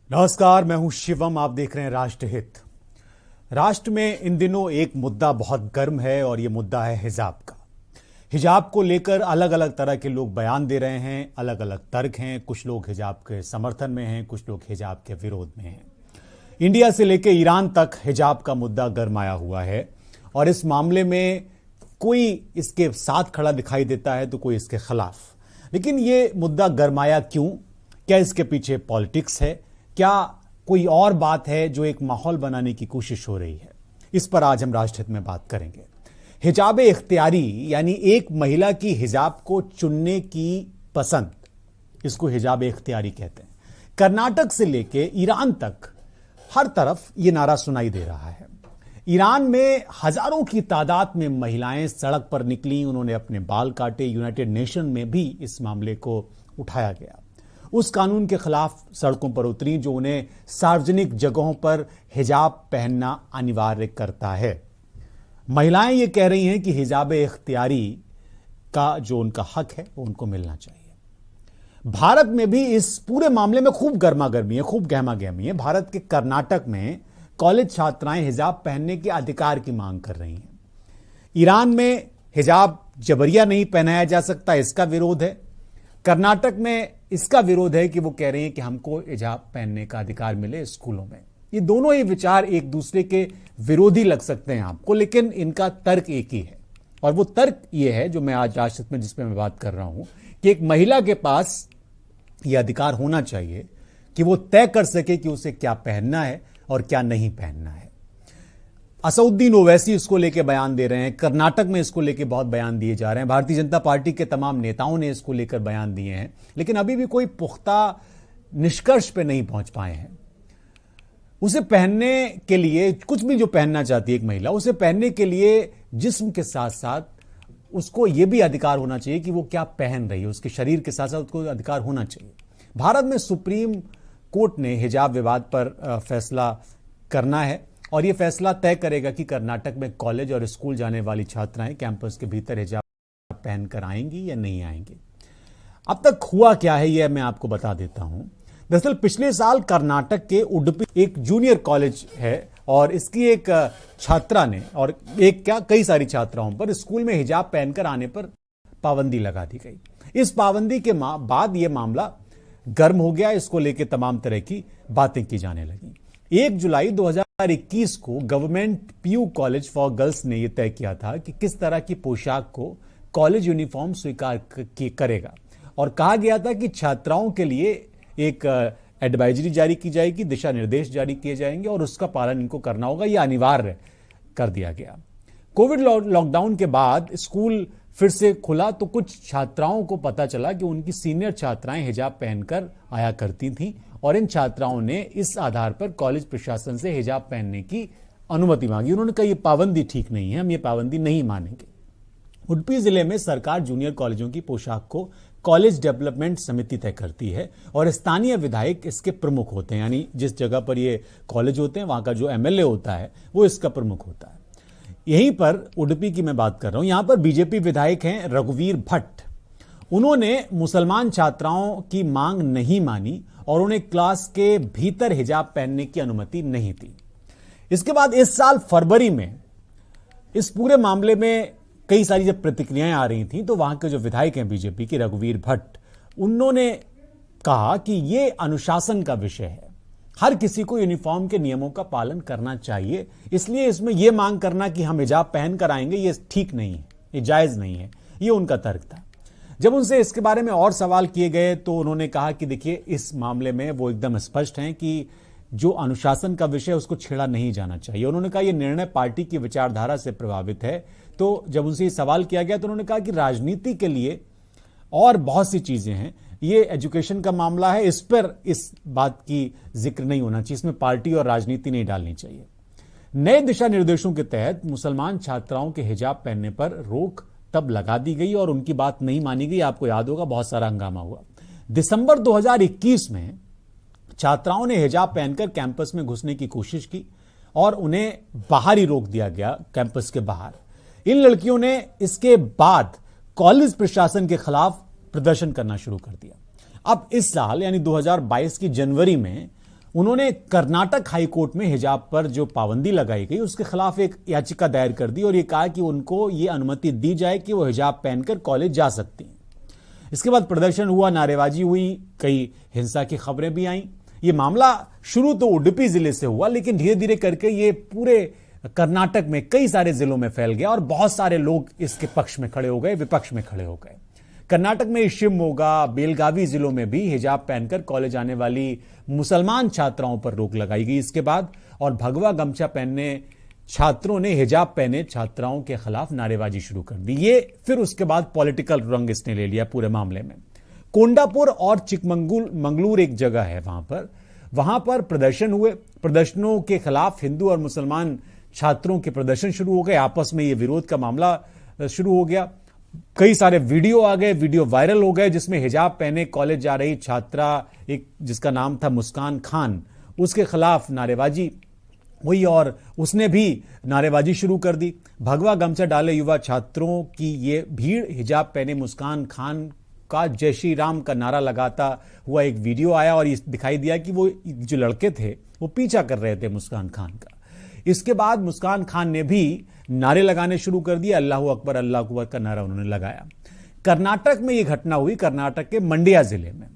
नमस्कार, मैं हूं शिवम। आप देख रहे हैं राष्ट्रहित। राष्ट्र में इन दिनों एक मुद्दा बहुत गर्म है और यह मुद्दा है हिजाब का। हिजाब को लेकर अलग अलग तरह के लोग बयान दे रहे हैं, अलग अलग तर्क हैं। कुछ लोग हिजाब के समर्थन में हैं, कुछ लोग हिजाब के विरोध में हैं। इंडिया से लेकर ईरान तक हिजाब का मुद्दा गरमाया हुआ है और इस मामले में कोई इसके साथ खड़ा दिखाई देता है तो कोई इसके खिलाफ। लेकिन यह मुद्दा गरमाया क्यों? क्या इसके पीछे पॉलिटिक्स है? क्या कोई और बात है जो एक माहौल बनाने की कोशिश हो रही है? इस पर आज हम राष्ट्रहित में बात करेंगे। हिजाब इख्तियारी यानी एक महिला की हिजाब को चुनने की पसंद, इसको हिजाब इख्तियारी कहते हैं। कर्नाटक से लेके ईरान तक हर तरफ यह नारा सुनाई दे रहा है। ईरान में हजारों की तादाद में महिलाएं सड़क पर निकली, उन्होंने अपने बाल काटे। यूनाइटेड नेशन में भी इस मामले को उठाया गया। उस कानून के खिलाफ सड़कों पर उतरी जो उन्हें सार्वजनिक जगहों पर हिजाब पहनना अनिवार्य करता है। महिलाएं ये कह रही हैं कि हिजाब इख्तियारी का जो उनका हक है वो उनको मिलना चाहिए। भारत में भी इस पूरे मामले में खूब गर्मा गर्मी है, खूब गहमा गहमी है। भारत के कर्नाटक में कॉलेज छात्राएं हिजाब पहनने के अधिकार की मांग कर रही हैं। ईरान में हिजाब जबरिया नहीं पहनाया जा सकता, इसका विरोध है। कर्नाटक में इसका विरोध है कि वो कह रहे हैं कि हमको हिजाब पहनने का अधिकार मिले स्कूलों में। ये दोनों ही विचार एक दूसरे के विरोधी लग सकते हैं आपको, लेकिन इनका तर्क एक ही है। और वो तर्क ये है जो मैं आज राष्ट्रहित में जिसपे मैं बात कर रहा हूं कि एक महिला के पास यह अधिकार होना चाहिए कि वो तय कर सके कि उसे क्या पहनना है और क्या नहीं पहनना है। असउद्दीन ओवैसी इसको लेके बयान दे रहे हैं। कर्नाटक में इसको लेके बहुत बयान दिए जा रहे हैं। भारतीय जनता पार्टी के तमाम नेताओं ने इसको लेकर बयान दिए हैं, लेकिन अभी भी कोई पुख्ता निष्कर्ष पे नहीं पहुंच पाए हैं। उसे पहनने के लिए, कुछ भी जो पहनना चाहती है एक महिला, उसे पहनने के लिए जिस्म के साथ साथ उसको यह भी अधिकार होना चाहिए कि वो क्या पहन रही है। उसके शरीर के साथ साथ उसको अधिकार होना चाहिए। भारत में सुप्रीम कोर्ट ने हिजाब विवाद पर फैसला करना है और यह फैसला तय करेगा कि कर्नाटक में कॉलेज और स्कूल जाने वाली छात्राएं कैंपस के भीतर हिजाब पहनकर आएंगी या नहीं आएंगी। अब तक हुआ क्या है यह मैं आपको बता देता हूं। दरअसल पिछले साल कर्नाटक के उडुपी एक जूनियर कॉलेज है और इसकी एक छात्रा ने, और एक क्या कई सारी छात्राओं पर स्कूल में हिजाब पहनकर आने पर पाबंदी लगा दी गई। इस पाबंदी के बाद यह मामला गर्म हो गया। इसको लेकर तमाम तरह की बातें की जाने लगी। 1 जुलाई 2021 को government PU college for girls ने यह तय किया था कि किस तरह की पोशाक को कॉलेज यूनिफॉर्म स्वीकार करेगा और कहा गया था कि छात्राओं के लिए एक एडवाइजरी जारी की जाएगी, दिशा निर्देश जारी किए जाएंगे और उसका पालन इनको करना होगा। यह अनिवार्य कर दिया गया। कोविड लॉकडाउन के बाद स्कूल फिर से खुला तो कुछ छात्राओं को पता चला कि उनकी सीनियर छात्राएं हिजाब पहनकर आया करती थीं और इन छात्राओं ने इस आधार पर कॉलेज प्रशासन से हिजाब पहनने की अनुमति मांगी। उन्होंने कहा यह पाबंदी ठीक नहीं है, हम ये पाबंदी नहीं मानेंगे। उडुपी जिले में सरकार जूनियर कॉलेजों की पोशाक को कॉलेज डेवलपमेंट समिति तय करती है और स्थानीय विधायक इसके प्रमुख होते हैं। यानी जिस जगह पर ये कॉलेज होते हैं वहां का जो एमएलए होता है वो इसका प्रमुख होता है। यहीं पर उडुपी की मैं बात कर रहा हूं। यहां पर बीजेपी विधायक हैं रघुवीर भट्ट। उन्होंने मुसलमान छात्राओं की मांग नहीं मानी और उन्हें क्लास के भीतर हिजाब पहनने की अनुमति नहीं दी। इसके बाद इस साल फरवरी में इस पूरे मामले में कई सारी जब प्रतिक्रियाएं आ रही थी तो वहां के जो विधायक हैं बीजेपी के रघुवीर भट्ट, उन्होंने कहा कि यह अनुशासन का विषय है, हर किसी को यूनिफॉर्म के नियमों का पालन करना चाहिए, इसलिए इसमें यह मांग करना कि हम हिजाब पहनकर आएंगे यह ठीक नहीं है, यह जायज नहीं है। यह उनका तर्क था। जब उनसे इसके बारे में और सवाल किए गए तो उन्होंने कहा कि देखिए इस मामले में वो एकदम स्पष्ट हैं कि जो अनुशासन का विषय उसको छेड़ा नहीं जाना चाहिए। उन्होंने कहा यह निर्णय पार्टी की विचारधारा से प्रभावित है। तो जब उनसे सवाल किया गया तो उन्होंने कहा कि राजनीति के लिए और बहुत सी चीजें हैं, ये एजुकेशन का मामला है, इस पर इस बात की जिक्र नहीं होना चाहिए, इसमें पार्टी और राजनीति नहीं डालनी चाहिए। नए दिशा निर्देशों के तहत मुसलमान छात्राओं के हिजाब पहनने पर रोक तब लगा दी गई और उनकी बात नहीं मानी गई। आपको याद होगा बहुत सारा हंगामा हुआ। दिसंबर 2021 में छात्राओं ने हिजाब पहनकर कैंपस में घुसने की कोशिश की और उन्हें बाहर ही रोक दिया गया, कैंपस के बाहर। इन लड़कियों ने इसके बाद कॉलेज प्रशासन के खिलाफ प्रदर्शन करना शुरू कर दिया। अब इस साल यानी 2022 की जनवरी में उन्होंने कर्नाटक हाईकोर्ट में हिजाब पर जो पाबंदी लगाई गई उसके खिलाफ एक याचिका दायर कर दी और ये कहा कि उनको ये अनुमति दी जाए कि वो हिजाब पहनकर कॉलेज जा सकती हैं। इसके बाद प्रदर्शन हुआ, नारेबाजी हुई, कई हिंसा की खबरें भी आईं। ये मामला शुरू तो उडुपी जिले से हुआ, लेकिन धीरे धीरे करके ये पूरे कर्नाटक में कई सारे जिलों में फैल गया और बहुत सारे लोग इसके पक्ष में खड़े हो गए, विपक्ष में खड़े हो गए। कर्नाटक में शिवमोगा, बेलगावी जिलों में भी हिजाब पहनकर कॉलेज आने वाली मुसलमान छात्राओं पर रोक लगाई गई इसके बाद, और भगवा गमछा पहनने छात्रों ने हिजाब पहने छात्राओं के खिलाफ नारेबाजी शुरू कर दी। ये फिर उसके बाद पॉलिटिकल रंग इसने ले लिया पूरे मामले में। कोंडापुर और चिकमंगलूर एक जगह है, वहां पर प्रदर्शन हुए। प्रदर्शनों के खिलाफ हिंदू और मुसलमान छात्रों के प्रदर्शन शुरू हो गए, आपस में ये विरोध का मामला शुरू हो गया। कई सारे वीडियो आ गए, वीडियो वायरल हो गए जिसमें हिजाब पहने कॉलेज जा रही छात्रा, एक जिसका नाम था मुस्कान खान, उसके खिलाफ नारेबाजी हुई और उसने भी नारेबाजी शुरू कर दी। भगवा गमछा डाले युवा छात्रों की ये भीड़ हिजाब पहने मुस्कान खान का जय श्री राम का नारा लगाता हुआ एक वीडियो आया और ये दिखाई दिया कि वो जो लड़के थे वो पीछा कर रहे थे मुस्कान खान का। इसके बाद मुस्कान खान ने भी नारे लगाने शुरू कर दिए, अल्लाह अकबर का नारा उन्होंने लगाया। कर्नाटक में यह घटना हुई, कर्नाटक के मंड्या जिले में,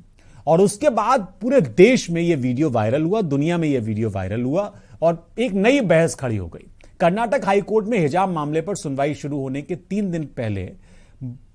और उसके बाद पूरे देश में यह वीडियो वायरल हुआ, दुनिया में यह वीडियो वायरल हुआ और एक नई बहस खड़ी हो गई। कर्नाटक हाईकोर्ट में हिजाब मामले पर सुनवाई शुरू होने के 3 दिन पहले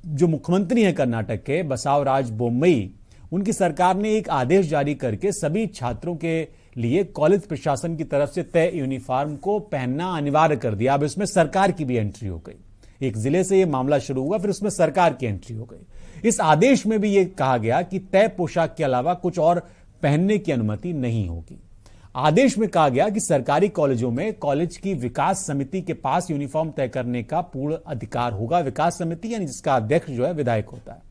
जो मुख्यमंत्री हैं कर्नाटक के, बसवराज बोम्मई, उनकी सरकार ने एक आदेश जारी करके सभी छात्रों के लिए कॉलेज प्रशासन की तरफ से तय यूनिफॉर्म को पहनना अनिवार्य कर दिया। अब इसमें सरकार की भी एंट्री हो गई। एक जिले से यह मामला शुरू हुआ, फिर उसमें सरकार की एंट्री हो गई। इस आदेश में भी यह कहा गया कि तय पोशाक के अलावा कुछ और पहनने की अनुमति नहीं होगी। आदेश में कहा गया कि सरकारी कॉलेजों में कॉलेज की विकास समिति के पास यूनिफॉर्म तय करने का पूर्ण अधिकार होगा। विकास समिति यानी जिसका अध्यक्ष जो है विधायक होता है।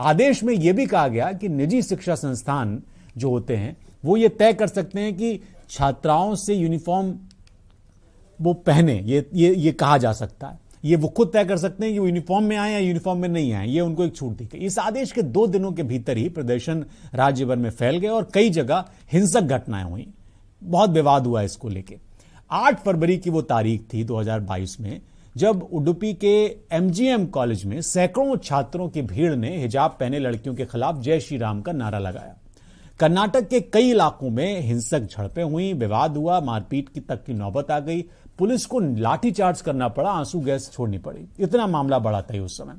आदेश में यह भी कहा गया कि निजी शिक्षा संस्थान जो होते हैं वो ये तय कर सकते हैं कि छात्राओं से यूनिफॉर्म वो पहने, ये कहा जा सकता है। ये वो खुद तय कर सकते हैं कि वो यूनिफॉर्म में आए या यूनिफॉर्म में नहीं आए, ये उनको एक छूट दी गई। इस आदेश के 2 दिनों के भीतर ही प्रदर्शन राज्य भर में फैल गए और कई जगह हिंसक घटनाएं हुई, बहुत विवाद हुआ इसको लेके। 8 फरवरी की वो तारीख थी 2022 में, जब उडुपी के MGM कॉलेज में सैकड़ों छात्रों की भीड़ ने हिजाब पहने लड़कियों के खिलाफ जय श्री राम का नारा लगाया। कर्नाटक के कई इलाकों में हिंसक झड़पें हुई, विवाद हुआ, मारपीट की तक की नौबत आ गई। पुलिस को लाठीचार्ज करना पड़ा, आंसू गैस छोड़नी पड़ी, इतना मामला बड़ा था उस समय।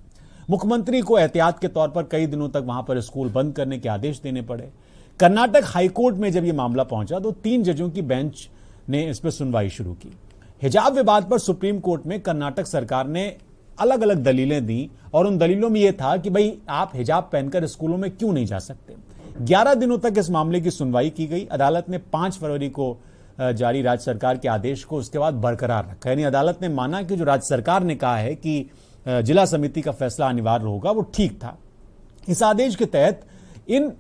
मुख्यमंत्री को एहतियात के तौर पर कई दिनों तक वहां पर स्कूल बंद करने के आदेश देने पड़े। कर्नाटक हाईकोर्ट में जब यह मामला पहुंचा तो 3 जजों की बेंच ने इस पर सुनवाई शुरू की। हिजाब विवाद पर सुप्रीम कोर्ट में कर्नाटक सरकार ने अलग अलग दलीलें दी और उन दलीलों में यह था कि भाई आप हिजाब पहनकर स्कूलों में क्यों नहीं जा सकते। 11 दिनों तक इस मामले की सुनवाई की गई। अदालत ने 5 फरवरी को जारी राज्य सरकार के आदेश को उसके बाद बरकरार रखा, यानी अदालत ने माना कि जो राज्य सरकार ने कहा है कि जिला समिति का फैसला अनिवार्य होगा वो ठीक था। इस आदेश के तहत इन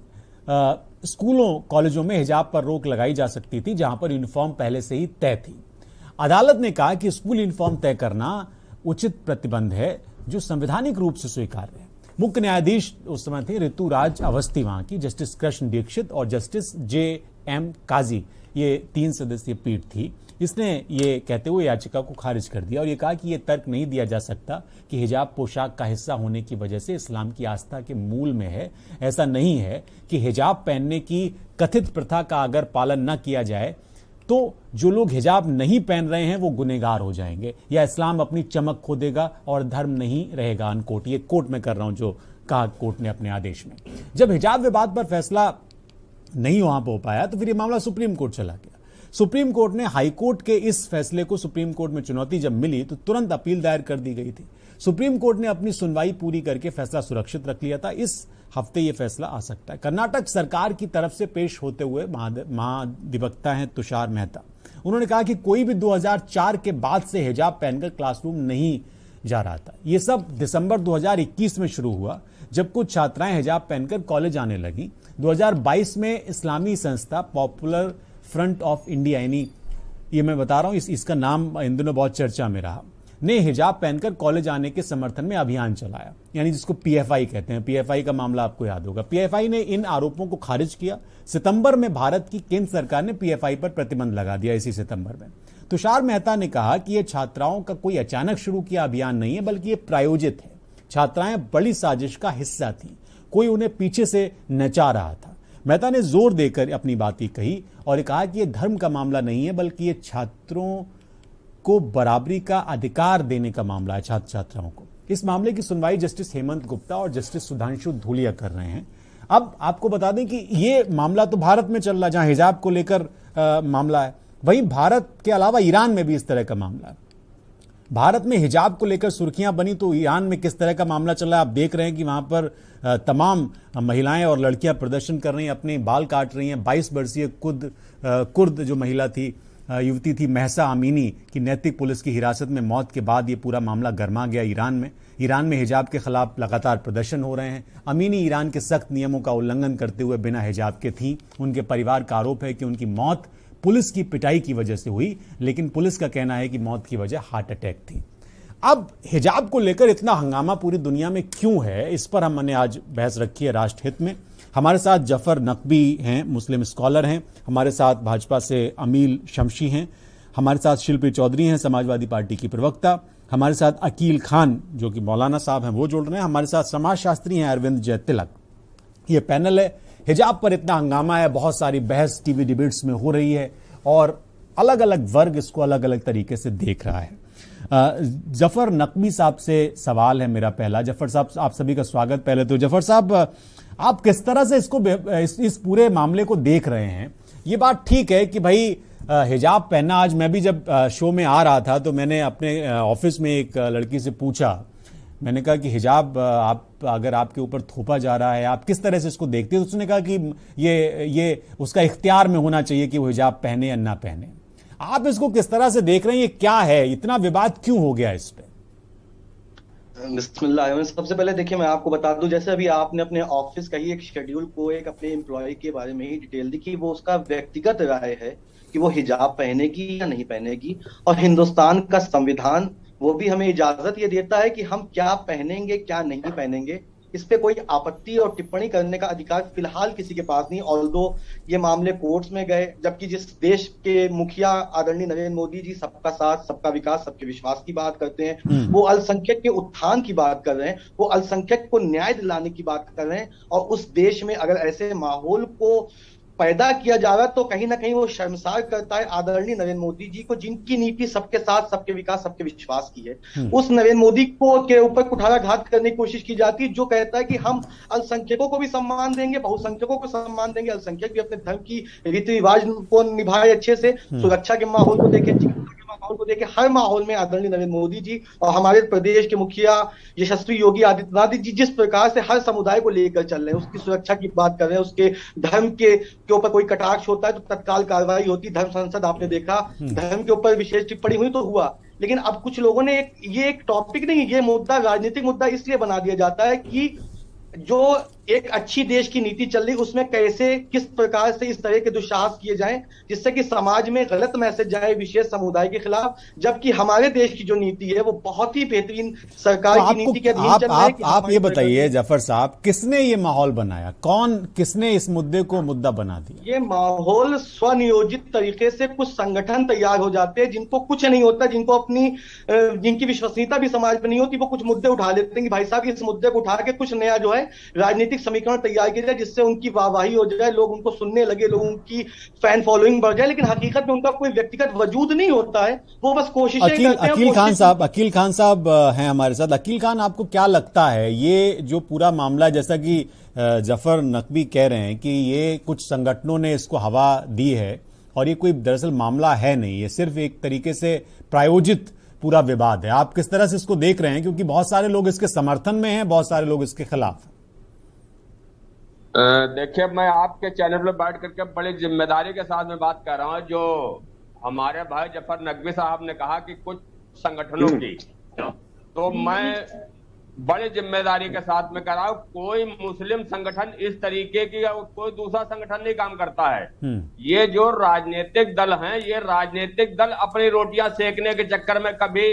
स्कूलों कॉलेजों में हिजाब पर रोक लगाई जा सकती थी जहां पर यूनिफॉर्म पहले से ही तय थी। अदालत ने कहा कि स्कूल यूनिफॉर्म तय करना उचित प्रतिबंध है जो संवैधानिक रूप से स्वीकार्य है। मुख्य न्यायाधीश उस समय थे ऋतुराज अवस्थी वहां की, जस्टिस कृष्ण दीक्षित और जस्टिस JM काजी, ये 3 सदस्यीय पीठ थी। इसने ये कहते हुए याचिका को खारिज कर दिया और ये कहा कि यह तर्क नहीं दिया जा सकता कि हिजाब पोशाक का हिस्सा होने की वजह से इस्लाम की आस्था के मूल में है। ऐसा नहीं है कि हिजाब पहनने की कथित प्रथा का अगर पालन न किया जाए तो जो लोग हिजाब नहीं पहन रहे हैं वो गुनहगार हो जाएंगे या इस्लाम अपनी चमक खो देगा और धर्म नहीं रहेगा। अनकोट, ये कोर्ट में कर रहा हूं जो कहा कोर्ट ने अपने आदेश में। जब हिजाब विवाद पर फैसला नहीं वहां पर हो पाया तो फिर ये मामला सुप्रीम कोर्ट चला गया। सुप्रीम कोर्ट ने हाईकोर्ट के इस फैसले को, सुप्रीम कोर्ट में चुनौती जब मिली तो तुरंत अपील दायर कर दी गई थी। सुप्रीम कोर्ट ने अपनी सुनवाई पूरी करके फैसला सुरक्षित रख लिया था। इस हफ्ते यह फैसला आ सकता है। कर्नाटक सरकार की तरफ से पेश होते हुए महाधिवक्ता हैं तुषार मेहता, उन्होंने कहा कि कोई भी 2004 के बाद से हिजाब पहनकर क्लासरूम नहीं जा रहा था। यह सब दिसंबर 2021 में शुरू हुआ जब कुछ छात्राएं हिजाब पहनकर कॉलेज आने लगी। 2022 में इस्लामी संस्था पॉपुलर फ्रंट ऑफ इंडिया, यानी ये मैं बता रहा हूं इसका नाम इन दिनों बहुत चर्चा में रहा, ने हिजाब पहनकर कॉलेज आने के समर्थन में अभियान चलाया, यानी जिसको पीएफआई कहते हैं। पीएफआई का मामला आपको याद होगा। पीएफआई ने इन आरोपों को खारिज किया। सितंबर में भारत की केंद्र सरकार ने पीएफआई पर प्रतिबंध लगा दिया। इसी सितंबर में तुषार मेहता ने कहा कि यह छात्राओं का कोई अचानक शुरू किया अभियान नहीं है, बल्कि यह प्रायोजित है। छात्राएं बड़ी साजिश का हिस्सा थी, कोई उन्हें पीछे से नचा रहा था। मेहता ने जोर देकर अपनी बात ही कही और कहा कि यह धर्म का मामला नहीं है, बल्कि यह छात्रों को बराबरी का अधिकार देने का मामला है, छात्र छात्राओं को। इस मामले की सुनवाई जस्टिस हेमंत गुप्ता और जस्टिस सुधांशु धूलिया कर रहे हैं। अब आपको बता दें कि यह मामला तो भारत में चल रहा है, जहां हिजाब को लेकर मामला है, वहीं भारत के अलावा ईरान में भी इस तरह का मामला है। भारत में हिजाब को लेकर सुर्खियां बनी, तो ईरान में किस तरह का मामला चल रहा है आप देख रहे हैं कि वहां पर तमाम महिलाएं और लड़कियां प्रदर्शन कर रही हैं, अपने बाल काट रही हैं। 22 वर्षीय कुर्द जो महिला थी, युवती थी महसा अमीनी की नैतिक पुलिस की हिरासत में मौत के बाद ये पूरा मामला गर्मा गया ईरान में। ईरान में हिजाब के खिलाफ लगातार प्रदर्शन हो रहे हैं। अमीनी ईरान के सख्त नियमों का उल्लंघन करते हुए बिना हिजाब के थीं। उनके परिवार का आरोप है कि उनकी मौत पुलिस की पिटाई की वजह से हुई, लेकिन पुलिस का कहना है कि मौत की वजह हार्ट अटैक थी। अब हिजाब को लेकर इतना हंगामा पूरी दुनिया में क्यों है, इस पर हमने आज बहस रखी है राष्ट्रहित में। हमारे साथ जफर नकवी हैं, मुस्लिम स्कॉलर हैं। हमारे साथ भाजपा से अमील शमशी हैं। हमारे साथ शिल्पी चौधरी हैं, समाजवादी पार्टी की प्रवक्ता। हमारे साथ अकील खान जो कि मौलाना साहब हैं, वो जुड़ रहे हैं। हमारे साथ समाजशास्त्री हैं अरविंद जयतिलक। ये पैनल है। हिजाब पर इतना हंगामा है, बहुत सारी बहस टीवी डिबेट्स में हो रही है और अलग अलग वर्ग इसको अलग अलग तरीके से देख रहा है। जफर नकवी साहब से सवाल है मेरा पहला। जफर साहब, आप सभी का स्वागत। पहले तो जफर साहब, आप किस तरह से इस पूरे मामले को देख रहे हैं? ये बात ठीक है कि भाई हिजाब पहनना, आज मैं भी जब शो में आ रहा था तो मैंने अपने ऑफिस में एक लड़की से पूछा, मैंने कहा कि हिजाब अगर आपके ऊपर थोपा जा रहा है, आप किस तरह से इसको देखते हैं? तो उसने कहा कि ये उसका इख्तियार में होना चाहिए कि वो हिजाब पहने या ना पहने। आप इसको किस तरह से देख रहे हैं? ये क्या है, इतना विवाद क्यों हो गया इस पे? बिस्मिल्लाह। सबसे पहले देखिए, मैं आपको बता दूं, जैसे अभी आपने अपने ऑफिस का ही एक शेड्यूल को एक अपने एम्प्लॉय के बारे में ही डिटेल दी कि वो उसका व्यक्तिगत राय है कि वो हिजाब पहनेगी या नहीं पहनेगी, और हिंदुस्तान का संविधान वो भी हमें इजाजत ये देता है कि हम क्या पहनेंगे क्या नहीं पहनेंगे, इस पे कोई आपत्ति और टिप्पणी करने का अधिकार फिलहाल किसी के पास नहीं। ऑल्दो ये मामले कोर्ट्स में गए, जबकि जिस देश के मुखिया आदरणीय नरेंद्र मोदी जी सबका साथ सबका विकास सबके विश्वास की बात करते हैं, वो अल्पसंख्यक के उत्थान की बात कर रहे हैं, वो अल्पसंख्यक को न्याय दिलाने की बात कर रहे हैं। और उस देश में अगर ऐसे माहौल को पैदा किया जा रहा है तो कहीं ना कहीं वो शर्मसार करता है आदरणीय नरेंद्र मोदी जी को, जिनकी नीति सबके साथ सबके विकास सबके विश्वास की है। उस नरेंद्र मोदी को के ऊपर कुठाराघात करने की कोशिश की जाती है, जो कहता है कि हम अल्पसंख्यकों को भी सम्मान देंगे, बहुसंख्यकों को सम्मान देंगे, अल्पसंख्यक भी अपने धर्म की रीति रिवाज को निभाए अच्छे से, सुरक्षा के माहौल को देखे, माहौल को देखे। हर माहौल में आदरणीय नरेंद्र मोदी जी और हमारे प्रदेश के मुखिया यशस्वी योगी आदित्यनाथ जी जिस प्रकार से हर समुदाय को लेकर चल रहे हैं, उसकी सुरक्षा की बात कर रहे हैं, उसके धर्म के ऊपर कोई कटाक्ष होता है तो तत्काल कार्रवाई होती। धर्म संसद आपने देखा, धर्म के ऊपर विशेष टिप्पणी हुई तो हुआ। लेकिन अब कुछ लोगों ने ये एक टॉपिक नहीं, ये मुद्दा राजनीतिक मुद्दा इसलिए बना दिया जाता है कि जो एक अच्छी देश की नीति चल रही उसमें कैसे किस प्रकार से इस तरह के दुस्साहस किए जाएं जिससे कि समाज में गलत मैसेज जाए विशेष समुदाय के खिलाफ, जबकि हमारे देश की जो नीति है वो बहुत ही बेहतरीन सरकार की नीति के अधीन चल रहा है। आप ये बताइए जफर साहब, किसने ये माहौल बनाया? किसने इस मुद्दे को मुद्दा बना दिया? ये माहौल स्वनियोजित तरीके से कुछ संगठन तैयार हो जाते हैं जिनको कुछ नहीं होता, जिनकी विश्वसनीयता भी समाज में नहीं होती, वो कुछ मुद्दे उठा लेते हैं कि भाई साहब इस मुद्दे को उठा के कुछ नया जो है राजनीतिक समीकरण तैयार किया जाए जिससे उनकी वाहवाही हो जाए, लोग उनको सुनने लगे, लोगों की फैन फॉलोइंग बढ़ जाए। लेकिन हकीकत में उनका कोई व्यक्तिगत वजूद नहीं होता है, वो बस कोशिशें करते हैं। अकील खान साहब हैं हमारे साथ। अकील खान, आपको क्या लगता है ये जो पूरा मामला, जैसा कि जफर नकवी कह रहे हैं कि ये कुछ संगठनों ने इसको हवा दी है और ये कोई दरअसल मामला है नहीं, ये सिर्फ एक तरीके से प्रायोजित पूरा विवाद है, आप किस तरह से इसको देख रहे हैं? क्योंकि बहुत सारे लोग इसके समर्थन में हैं, बहुत सारे लोग इसके खिलाफ हैं। देखिए, मैं आपके चैनल पर बैठ करके बड़ी जिम्मेदारी के साथ में बात कर रहा हूं। जो हमारे भाई जफर नकवी साहब ने कहा कि कुछ संगठनों की, तो मैं बड़ी जिम्मेदारी के साथ में कह रहा हूं, कोई मुस्लिम संगठन इस तरीके की कोई दूसरा संगठन नहीं काम करता है। ये जो राजनीतिक दल हैं, ये राजनीतिक दल अपनी रोटियां सेकने के चक्कर में कभी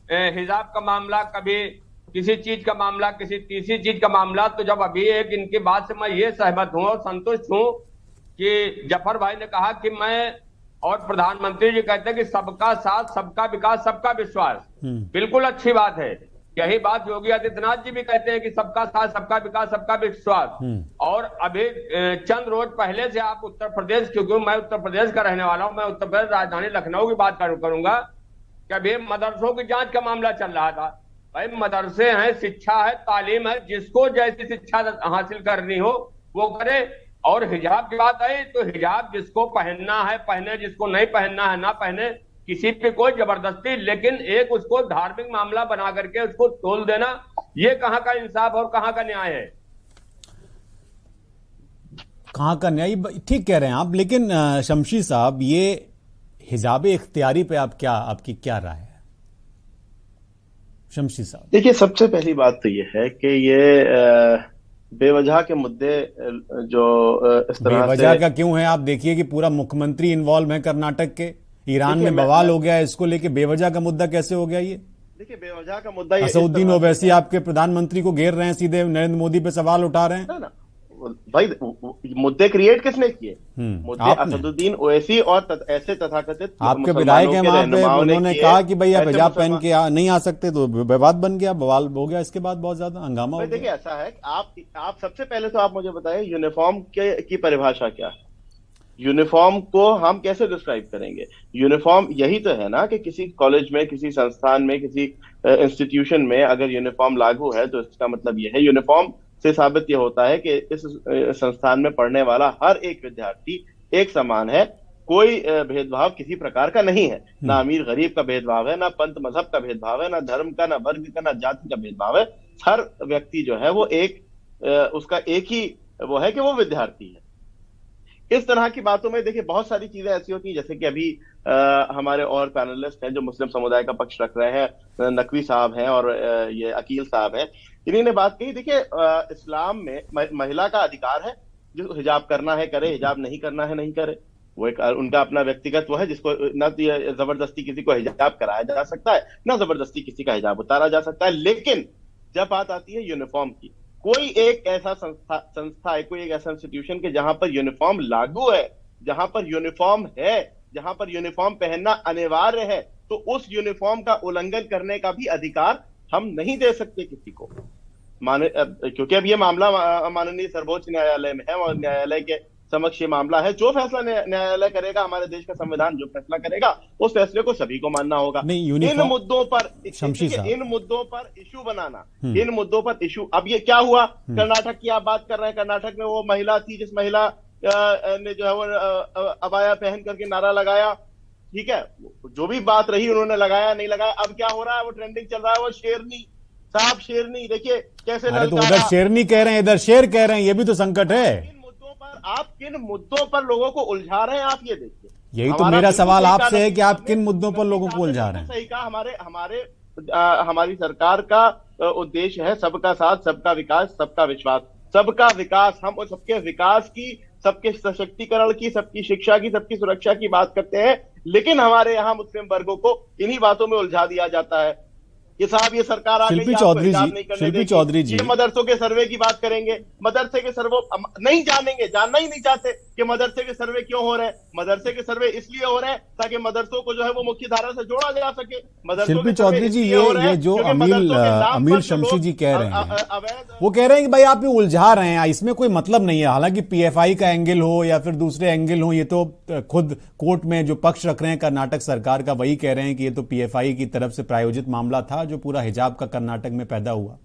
हिजाब का मामला, कभी किसी चीज का मामला, किसी तीसरी चीज का मामला। तो जब अभी एक इनकी बात से मैं ये सहमत हूं और संतुष्ट हूं कि जफर भाई ने कहा कि मैं, और प्रधानमंत्री जी कहते हैं कि सबका साथ, सबका विकास, सबका विश्वास, बिल्कुल अच्छी बात है। यही बात योगी आदित्यनाथ जी भी कहते हैं कि सबका साथ, सबका विकास, सबका विश्वास। और अभी चंद रोज पहले से आप उत्तर प्रदेश, क्योंकि मैं उत्तर प्रदेश का रहने वाला हूं, मैं उत्तर प्रदेश राजधानी लखनऊ की बात करूंगा कि अभी मदरसों की जांच का मामला चल रहा था। भाई मदरसे हैं, शिक्षा है, तालीम है, जिसको जैसी शिक्षा हासिल करनी हो वो करे। और हिजाब की बात आई तो हिजाब जिसको पहनना है पहने, जिसको नहीं पहनना है ना पहने, किसी पे कोई जबरदस्ती, लेकिन एक उसको धार्मिक मामला बना करके उसको तोल देना, ये कहां का इंसाफ और कहां का न्याय है? कहां का न्याय, ठीक कह रहे हैं आप। लेकिन शमशी साहब, ये हिजाब इख्तियारी पे आपकी क्या राय है शमशी साहब? देखिए, सबसे पहली बात तो ये है कि ये बेवजह के मुद्दे जो इस तरह बेवजह का क्यों है? आप देखिए कि पूरा मुख्यमंत्री इन्वॉल्व है कर्नाटक के, ईरान में बवाल हो गया है, इसको लेके बेवजह का मुद्दा कैसे हो गया ये? देखिए, बेवजह का मुद्दा असदुद्दीन ओवैसी आपके प्रधानमंत्री को घेर रहे हैं, सीधे नरेंद्र मोदी पे सवाल उठा रहे हैं। ना भाई, मुद्दे क्रिएट किसने किए? मुद्दे असदुद्दीन ओवैसी और ऐसे तथाकथित आपके विधायक हैं वहां पे, उन्होंने कहा कि भाई आप हिजाब पहन के नहीं आ सकते, तो विवाद बन गया, बवाल हो गया, इसके बाद बहुत ज्यादा हंगामा हो गया। देखिए, ऐसा है, आप सबसे पहले तो आप मुझे बताइए यूनिफॉर्म की परिभाषा क्या है? यूनिफॉर्म को हम कैसे डिस्क्राइब करेंगे? यूनिफॉर्म यही तो है ना कि किसी कॉलेज में, किसी संस्थान में, किसी इंस्टीट्यूशन में अगर यूनिफॉर्म लागू है तो इसका मतलब यह है, यूनिफॉर्म से साबित यह होता है कि इस संस्थान में पढ़ने वाला हर एक विद्यार्थी एक समान है, कोई भेदभाव किसी प्रकार का नहीं है, ना अमीर गरीब का भेदभाव है, ना पंथ मजहब का भेदभाव है, ना धर्म का, ना वर्ग का, ना जाति का भेदभाव है। हर व्यक्ति जो है वो उसका एक ही वो है कि वो विद्यार्थी है। इस तरह की बातों में देखिए बहुत सारी चीजें ऐसी होती हैं, जैसे कि अभी हमारे और पैनलिस्ट हैं जो मुस्लिम समुदाय का पक्ष रख रहे हैं, नकवी साहब हैं और ये अकील साहब हैं, इन्हीं ने बात कही। देखिए, इस्लाम में महिला का अधिकार है, जो हिजाब करना है करे, हिजाब नहीं करना है नहीं करे, वो एक उनका अपना व्यक्तिगत वो है, जिसको न जबरदस्ती किसी को हिजाब कराया जा सकता है, ना जबरदस्ती किसी का हिजाब उतारा जा सकता है। लेकिन जब बात आती है यूनिफॉर्म की, कोई एक ऐसा संस्था है, कोई एक ऐसा इंस्टीट्यूशन के जहां पर यूनिफॉर्म लागू है, जहां पर यूनिफॉर्म है, जहां पर यूनिफॉर्म पहनना अनिवार्य है, तो उस यूनिफॉर्म का उल्लंघन करने का भी अधिकार हम नहीं दे सकते किसी को। क्योंकि अब ये मामला माननीय सर्वोच्च न्यायालय में है और न्यायालय के समक्ष ये मामला है। जो फैसला न्यायालय करेगा, हमारे देश का संविधान जो फैसला करेगा, उस फैसले को सभी को मानना होगा। इन मुद्दों पर इशू बनाना, इन मुद्दों पर इशू, अब ये क्या हुआ? कर्नाटक की आप बात कर रहे हैं, कर्नाटक में वो महिला थी जिस महिला ने जो है वो अबाया पहन करके नारा लगाया, ठीक है, जो भी बात रही उन्होंने लगाया नहीं लगाया। अब क्या हो रहा है? वो ट्रेंडिंग चल रहा है, वो शेरनी साहब, शेरनी देखिए कैसे, तो उधर शेरनी कह रहे हैं, इधर शेर कह रहे हैं, ये भी तो संकट है। आप किन मुद्दों पर लोगों को उलझा रहे हैं, आप ये देखिए। यही तो मेरा सवाल आपसे है कि आप किन मुद्दों पर लोगों को उलझा रहे हैं? सही कहा, हमारी सरकार का उद्देश्य है सबका साथ, सबका विकास, सबका विश्वास, सबका विकास। हम सबके विकास की, सबके सशक्तिकरण की, सबकी शिक्षा की, सबकी सुरक्षा की बात करते हैं, लेकिन हमारे यहाँ मुस्लिम वर्गों को इन्हीं बातों में उलझा दिया जाता है कि साहब ये सरकार आ गई, शिल्पी चौधरी जी मदरसों के सर्वे की बात करेंगे। मदरसे के सर्वे नहीं जानेंगे, जानना ही नहीं चाहते कि मदरसे के सर्वे क्यों हो रहे हैं। मदरसे के सर्वे इसलिए हो रहे हैं ताकि मदरसों को जो है वो मुख्य धारा से जोड़ा जा सके। शिल्पी चौधरी जी, ये जो अमीर शमशी जी कह रहे हैं, वो कह रहे हैं कि भाई आप ये उलझा रहे हैं, इसमें कोई मतलब नहीं है। हालांकि पीएफआई का एंगल हो या फिर दूसरे एंगल हो, ये तो खुद कोर्ट में जो पक्ष रख रहे हैं कर्नाटक सरकार का, वही कह रहे हैं कि ये तो पीएफआई की तरफ से प्रायोजित मामला था जो पूरा हिजाब का कर्नाटक में पैदा हुआ।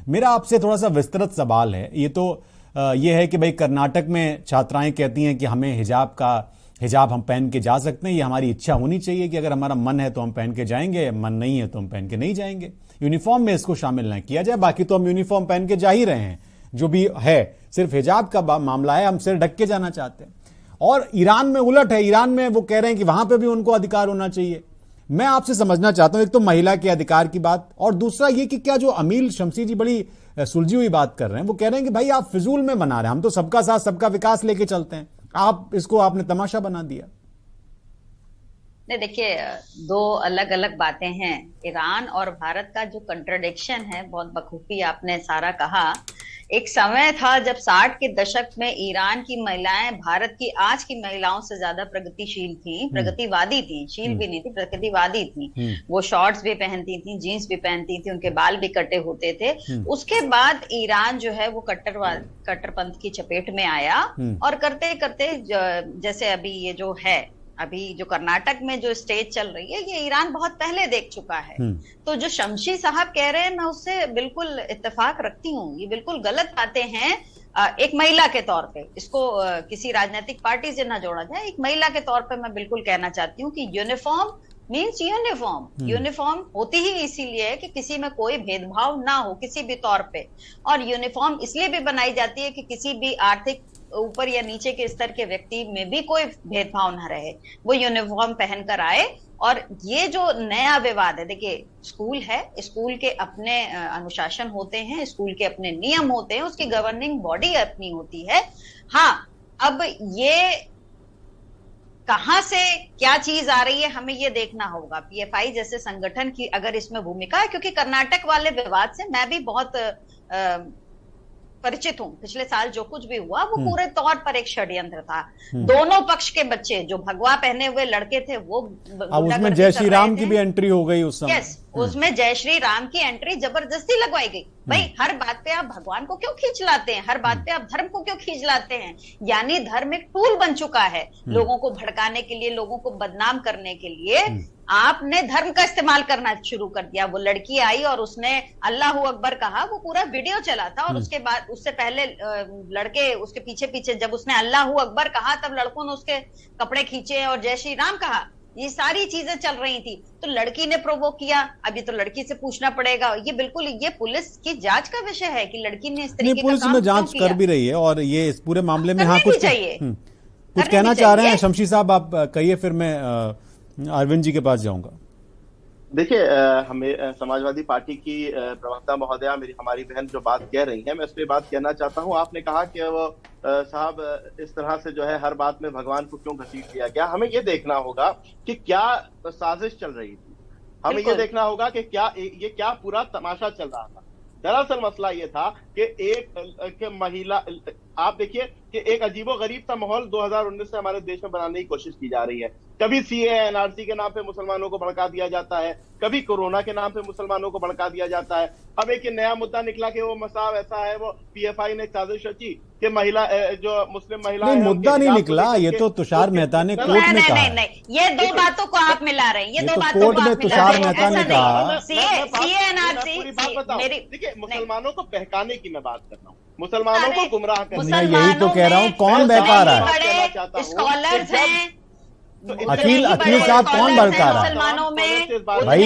मेरा आपसे थोड़ा सा विस्तृत सवाल है। ये है कि भाई कर्नाटक में छात्राएं कहती हैं कि हमें हिजाब हम पहन के जा सकते हैं, ये हमारी इच्छा होनी चाहिए कि अगर हमारा मन है तो हम पहन के जाएंगे, मन नहीं है तो हम पहन के नहीं जाएंगे। यूनिफॉर्म में इसको शामिल ना किया जाए, बाकी तो हम यूनिफॉर्म पहन के जा ही रहे हैं। जो भी है सिर्फ हिजाब का मामला है, हम सिर ढक के जाना चाहते हैं। और ईरान में उलट है, ईरान में वो कह रहे हैं कि वहां पर भी उनको अधिकार होना चाहिए। मैं आपसे समझना चाहता हूं, एक तो महिला के अधिकार की बात, और दूसरा ये कि क्या जो अमीर शमशी जी बड़ी सुलझी हुई बात कर रहे हैं, वो कह रहे हैं कि भाई आप फिजूल में बना रहे हैं, हम तो सबका साथ सबका विकास लेके चलते हैं, आपने तमाशा बना दिया। नहीं, देखिए, दो अलग अलग बातें हैं। ईरान और भारत का जो कंट्रडिक्शन है, बहुत बखूबी आपने सारा कहा। एक समय था जब 60 के दशक में ईरान की महिलाएं भारत की आज की महिलाओं से ज्यादा प्रगतिशील थी, प्रगतिवादी थी, शील भी नहीं थी, प्रगतिवादी थी। वो शॉर्ट्स भी पहनती थी, जीन्स भी पहनती थी, उनके बाल भी कटे होते थे। उसके बाद ईरान जो है वो कट्टरपंथ की चपेट में आया, और करते करते जैसे अभी ये जो है, अभी जो कर्नाटक में जो स्टेज चल रही है, ये ईरान बहुत पहले देख चुका है। तो जो शमशी साहब कह रहे हैं, मैं उससे बिल्कुल इत्तेफाक रखती हूँ। ये बिल्कुल गलत बातें हैं। एक महिला के तौर पे इसको किसी राजनीतिक पार्टी से ना जोड़ा जाए। एक महिला के तौर पे मैं बिल्कुल कहना चाहती हूँ कि यूनिफॉर्म मीन्स यूनिफॉर्म। यूनिफॉर्म होती ही इसीलिए है कि किसी में कोई भेदभाव ना हो किसी भी तौर पे। और यूनिफॉर्म इसलिए भी बनाई जाती है कि किसी भी आर्थिक ऊपर या नीचे के स्तर के व्यक्ति में भी कोई भेदभाव ना रहे, वो यूनिफॉर्म पहनकर आए। और ये जो नया विवाद है, देखिए, स्कूल है, स्कूल के अपने अनुशासन होते हैं, स्कूल के अपने नियम होते हैं, उसकी गवर्निंग बॉडी अपनी होती है। हाँ, अब ये कहां से क्या चीज आ रही है, हमें ये देखना होगा। पीएफआई जैसे संगठन की अगर इसमें भूमिका है, क्योंकि कर्नाटक वाले विवाद से मैं भी बहुत परिचित हूं। पिछले साल जो कुछ भी हुआ वो पूरे तौर पर एक षड्यंत्र था। दोनों पक्ष के बच्चे, जो भगवा पहने हुए लड़के थे वो उसमें जय श्री राम की भी एंट्री हो गई उस समय। यस, उसमें जय श्री राम की एंट्री जबरदस्ती लगवाई गई। भाई, हर बात पे आप भगवान को क्यों खींच लाते हैं? हर बात पे आप धर्म को क्यों खींच लाते हैं? यानी धर्म एक टूल बन चुका है लोगों को भड़काने के लिए, लोगों को बदनाम करने के लिए। आपने धर्म का इस्तेमाल करना शुरू कर दिया। वो लड़की आई और उसने अल्लाह अकबर कहा, वो पूरा वीडियो चला था। और उसके बाद, उससे पहले लड़के उसके पीछे पीछे, जब उसने अल्लाह अकबर कहा तब लड़कों ने उसके कपड़े खींचे और जय श्री राम कहा। ये सारी चीजें चल रही थी, तो लड़की ने प्रोवोक किया। अभी तो लड़की से पूछना पड़ेगा। ये बिल्कुल, ये पुलिस की जांच का विषय है कि लड़की ने इस तरीके का पुलिस में जांच कर भी रही है, और ये इस पूरे मामले में कुछ चाहिए, कुछ कहना चाह रहे हैं शमशी साहब, आप कहिए, फिर मैं अरविंद जी के पास जाऊंगा। देखिए, हमें समाजवादी पार्टी की प्रवक्ता महोदया, हमारी बहन जो बात कह रही है, मैं इस पे बात कहना चाहता हूँ। आपने कहा कि वो साहब इस तरह से जो है हर बात में भगवान को क्यों घसीट दिया गया। हमें ये देखना होगा कि क्या साजिश चल रही थी। हमें ये देखना होगा कि क्या पूरा तमाशा चल रहा था। दरअसल मसला ये था कि एक महिला, आप देखिए कि एक अजीबोगरीब सा माहौल 2019 से हमारे देश में बनाने की कोशिश की जा रही है। कभी सीए एनआरसी के नाम पे मुसलमानों को भड़का दिया जाता है, कभी कोरोना के नाम पे मुसलमानों को भड़का दिया जाता है। अब एक नया मुद्दा निकला कि वो मसाब ऐसा है, वो पीएफआई ने साजिश रची कि महिला, जो मुस्लिम महिला, नहीं, मुद्दा नहीं निकला। ये तो तुषार मेहता ने कोर्ट में कहा। नहीं, ये दो बातों को आप मिला रहे हैं। ये दो बातों कोर्ट में तुषार मेहता ने कहा। देखिए, मुसलमानों को बहकाने की मैं बात कर रहा हूँ, मुसलमानों को गुमराह करने। मैं यही तो कह रहा हूँ, कौन बहका रहा है? स्कॉलर्स हैं, अखिल साहब कौन भड़का रहा है? भाई,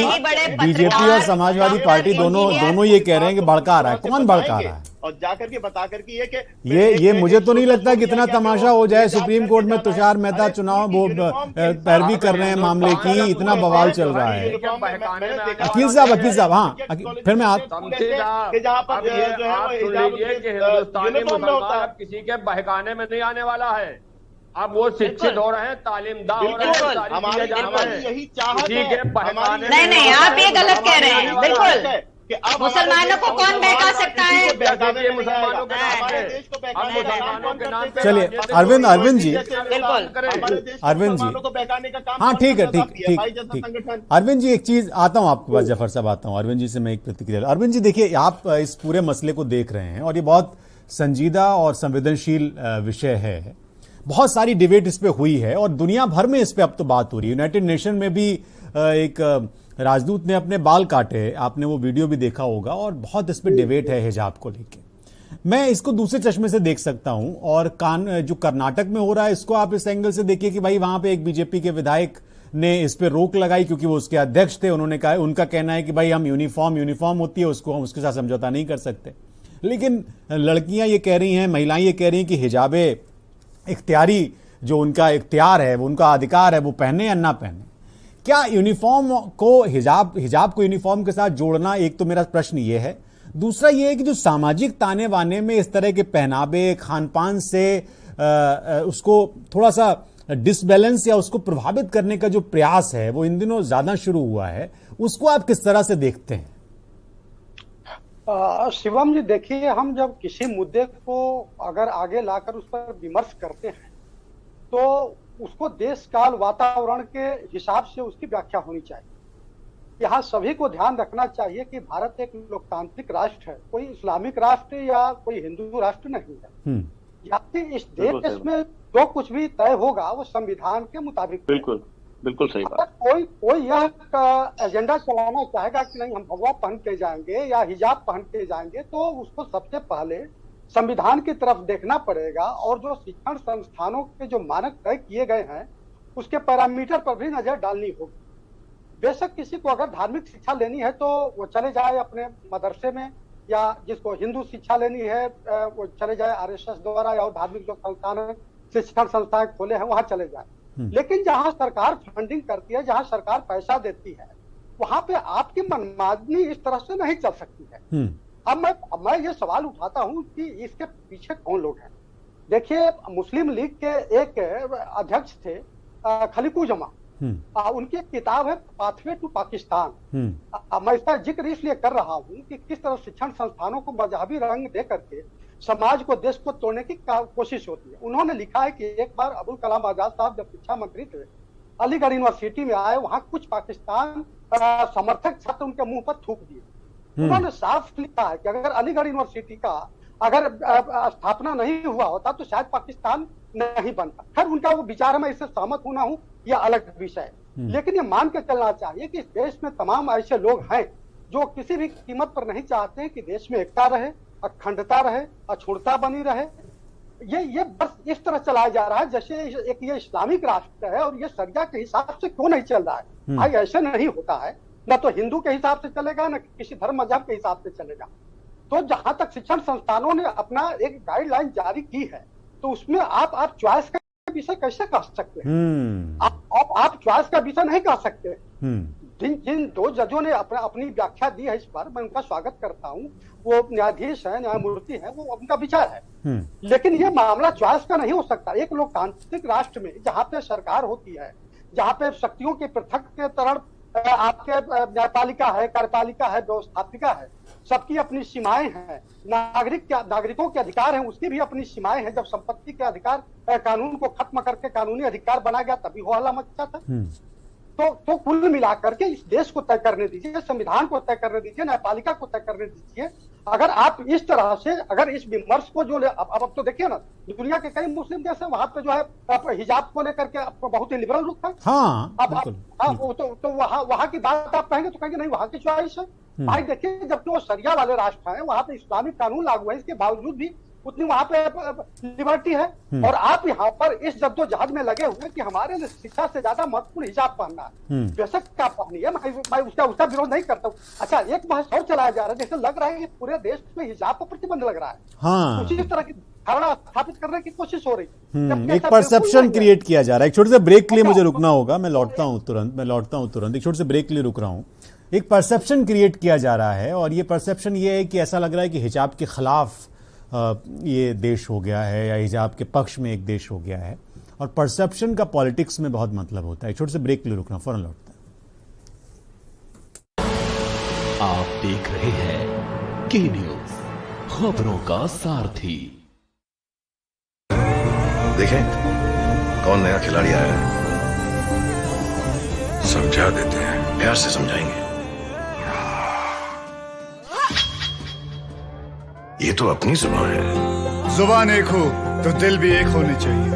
बीजेपी और समाजवादी पार्टी दोनों ये कह रहे हैं कि भड़का रहा है। कौन भड़का रहा है? और जाकर के बता करके ये मुझे तो नहीं लगता कि इतना तमाशा हो जाए सुप्रीम कोर्ट में तुषार मेहता चुनाव वो पैरवी कर रहे हैं मामले की, इतना बवाल चल रहा है। अखिल साहब, हाँ, फिर मैं हिंदुस्तानी मुसलमान किसी के बहकाने में नहीं आने वाला है। अब वो शिक्षित हो रहे हैं, तालीमदा हो रहे हैं, यही चाहत है। नहीं, आप ये गलत कह रहे हैं। बिल्कुल, मुसलमानों को कौन बहका सकता है? चलिए अरविंद जी, हाँ, ठीक है, ठीक। अरविंद जी, एक चीज, आता हूं आपके पास, जफर साहब आता हूं। अरविंद जी से मैं एक प्रतिक्रिया। अरविंद जी, देखिए, आप इस पूरे मसले को देख रहे हैं और ये बहुत संजीदा और संवेदनशील विषय है। बहुत सारी डिबेट इस पे हुई है और दुनिया भर में इस पे अब तो बात हो रही है। यूनाइटेड नेशन में भी एक राजदूत ने अपने बाल काटे, आपने वो वीडियो भी देखा होगा, और बहुत इस पे डिबेट है हिजाब को लेके। मैं इसको दूसरे चश्मे से देख सकता हूं, और जो कर्नाटक में हो रहा है, इसको आप इस एंगल से देखिए कि भाई वहां पे एक बीजेपी के विधायक ने इस पे रोक लगाई क्योंकि वो उसके अध्यक्ष थे। उन्होंने कहा, उनका कहना है कि भाई हम यूनिफॉर्म होती है, उसको हम उसके साथ समझौता नहीं कर सकते। लेकिन लड़कियां ये कह रही हैं, महिलाएं ये कह रही हैं कि हिजाबे इख्तियारी, जो उनका इख्तियार है, वो उनका अधिकार है, वो पहने या ना पहने। क्या यूनिफॉर्म को हिजाब को यूनिफॉर्म के साथ जोड़ना, एक तो मेरा प्रश्न ये है। दूसरा ये है कि जो सामाजिक ताने बाने में इस तरह के पहनावे, खान पान से उसको थोड़ा सा डिसबैलेंस या उसको प्रभावित करने का जो प्रयास है वो इन दिनों ज्यादा शुरू हुआ है, उसको आप किस तरह से देखते हैं? शिवम जी, देखिए, हम जब किसी मुद्दे को अगर आगे लाकर उस पर विमर्श करते हैं तो उसको देश काल वातावरण के हिसाब से उसकी व्याख्या होनी चाहिए। यहाँ सभी को ध्यान रखना चाहिए कि भारत एक लोकतांत्रिक राष्ट्र है, कोई इस्लामिक राष्ट्र या कोई हिंदू राष्ट्र नहीं है। यहाँ इस देश में जो कुछ भी तय होगा वो संविधान के मुताबिक। बिल्कुल बिल्कुल सही बात। कोई यह एजेंडा चलाना चाहेगा कि नहीं हम भगवा पहन के जाएंगे या हिजाब पहन के जाएंगे, तो उसको सबसे पहले संविधान की तरफ देखना पड़ेगा और जो शिक्षण संस्थानों के जो मानक तय किए गए हैं उसके पैरामीटर पर भी नजर डालनी होगी। बेशक किसी को अगर धार्मिक शिक्षा लेनी है तो वो चले जाए अपने मदरसे में, या जिसको हिंदू शिक्षा लेनी है वो चले जाए आरएसएस द्वारा या धार्मिक जो संस्थान है, शिक्षण संस्थाएं खोले हैं वहां चले जाए। लेकिन जहां सरकार फंडिंग करती है, जहां सरकार पैसा देती है, वहां पे आपकी मनमानी इस तरह से नहीं चल सकती है। अब मैं ये सवाल उठाता हूं कि इसके पीछे कौन लोग हैं। देखिए, मुस्लिम लीग के एक अध्यक्ष थे खलीकुजमा, उनकी एक किताब है पाथवे टू पाकिस्तान। मैं इसका जिक्र इसलिए कर रहा हूँ कि किस तरह शिक्षण संस्थानों को मजहबी रंग दे करके समाज को, देश को तोड़ने की कोशिश होती है। उन्होंने लिखा है कि एक बार अबुल कलाम आजाद साहब जब शिक्षा मंत्री थे, अलीगढ़ यूनिवर्सिटी में आए, वहां कुछ पाकिस्तान समर्थक छात्र उनके मुंह पर थूक दिए। उन्होंने साफ लिखा है कि अगर अलीगढ़ यूनिवर्सिटी का अगर स्थापना नहीं हुआ होता तो शायद पाकिस्तान नहीं बनता। खैर, उनका वो विचार है, मैं इससे सहमत होना हूँ, यह अलग विषय है। लेकिन ये मान के चलना चाहिए कि इस देश में तमाम ऐसे लोग हैं जो किसी भी कीमत पर नहीं चाहते हैं कि देश में एकता रहे, अखंडता रहे, अछूतता बनी रहे। ये बस इस तरह चलाया जा रहा है जैसे एक ये इस्लामिक राष्ट्र है और ये शरिया के हिसाब से क्यों नहीं चल रहा है। भाई, ऐसे नहीं होता है, न तो हिंदू के हिसाब से चलेगा न किसी धर्म मजहब के हिसाब से चलेगा। तो जहां तक शिक्षण संस्थानों ने अपना एक गाइडलाइन जारी की है तो उसमें आप चॉइस का विषय कैसे कह सकते हैं? आप चॉइस का विषय नहीं कह सकते। जिन दो जजों ने अपनी व्याख्या दी है इस पर, मैं उनका स्वागत करता हूं। वो न्यायाधीश है, न्यायमूर्ति है, वो उनका विचार है। लेकिन ये मामला चॉइस का नहीं हो सकता। एक लोकतांत्रिक राष्ट्र में जहाँ पे सरकार होती है, जहाँ पे शक्तियों के पृथक्करण, आपके न्यायपालिका है, कार्यपालिका है, व्यवस्थापिका है, सबकी अपनी सीमाएं हैं। नागरिकों के अधिकार हैं, उसकी भी अपनी सीमाएं हैं। जब संपत्ति के अधिकार कानून को खत्म करके कानूनी अधिकार बना गया तभी हो हल्ला मचा था। तो कुल मिलाकर के इस देश को तय करने दीजिए, संविधान को तय करने दीजिए, न्यायपालिका को तय करने दीजिए। अगर आप इस तरह से अगर इस विमर्श को जो अब तो देखिए ना, दुनिया के कई मुस्लिम देश है, वहां पे जो है हिजाब को लेकर के बहुत ही लिबरल रुख है। तो वहां की बात आप कहेंगे तो कहेंगे नहीं, वहां की चॉइस है। भाई देखिए, जबकि वो शरिया वाले राष्ट्र हैं, वहां पे इस्लामिक कानून लागू है, इसके बावजूद भी उतनी वहां पे लिबर्टी है। और आप यहाँ पर इस जद्दोजहद में लगे हुए कि हमारे लिए शिक्षा से ज्यादा महत्वपूर्ण हिजाब पहनना है। बेशक क्या पहनी है, मैं उसका विरोध नहीं करता हूँ। अच्छा, एक बहस और चलाया जा रहा है, जैसे लग रहा है कि पूरे देश में हिजाब पर प्रतिबंध लग रहा है। उसी तरह की धारणा स्थापित करने की कोशिश हो रही है। एक परसेप्शन क्रिएट किया जा रहा है। एक छोटे से ब्रेक के लिए मुझे रुकना होगा, मैं लौटता हूँ तुरंत। एक छोटे से ब्रेक के लिए रुक रहा हूँ। एक परसेप्शन क्रिएट किया जा रहा है और ये परसेप्शन ये है कि ऐसा लग रहा है कि हिजाब के खिलाफ ये देश हो गया है या हिजाब के पक्ष में एक देश हो गया है, और परसेप्शन का पॉलिटिक्स में बहुत मतलब होता है। छोटे से ब्रेक के लिए रुकना, फौरन लौटता है। आप देख रहे हैं के न्यूज, खबरों का सारथी। देखें कौन नया खिलाड़ी आया है, समझा देते हैं, प्यार से समझाएंगे। ये तो अपनी जुबान है। जुबान एक हो तो दिल भी एक होने चाहिए।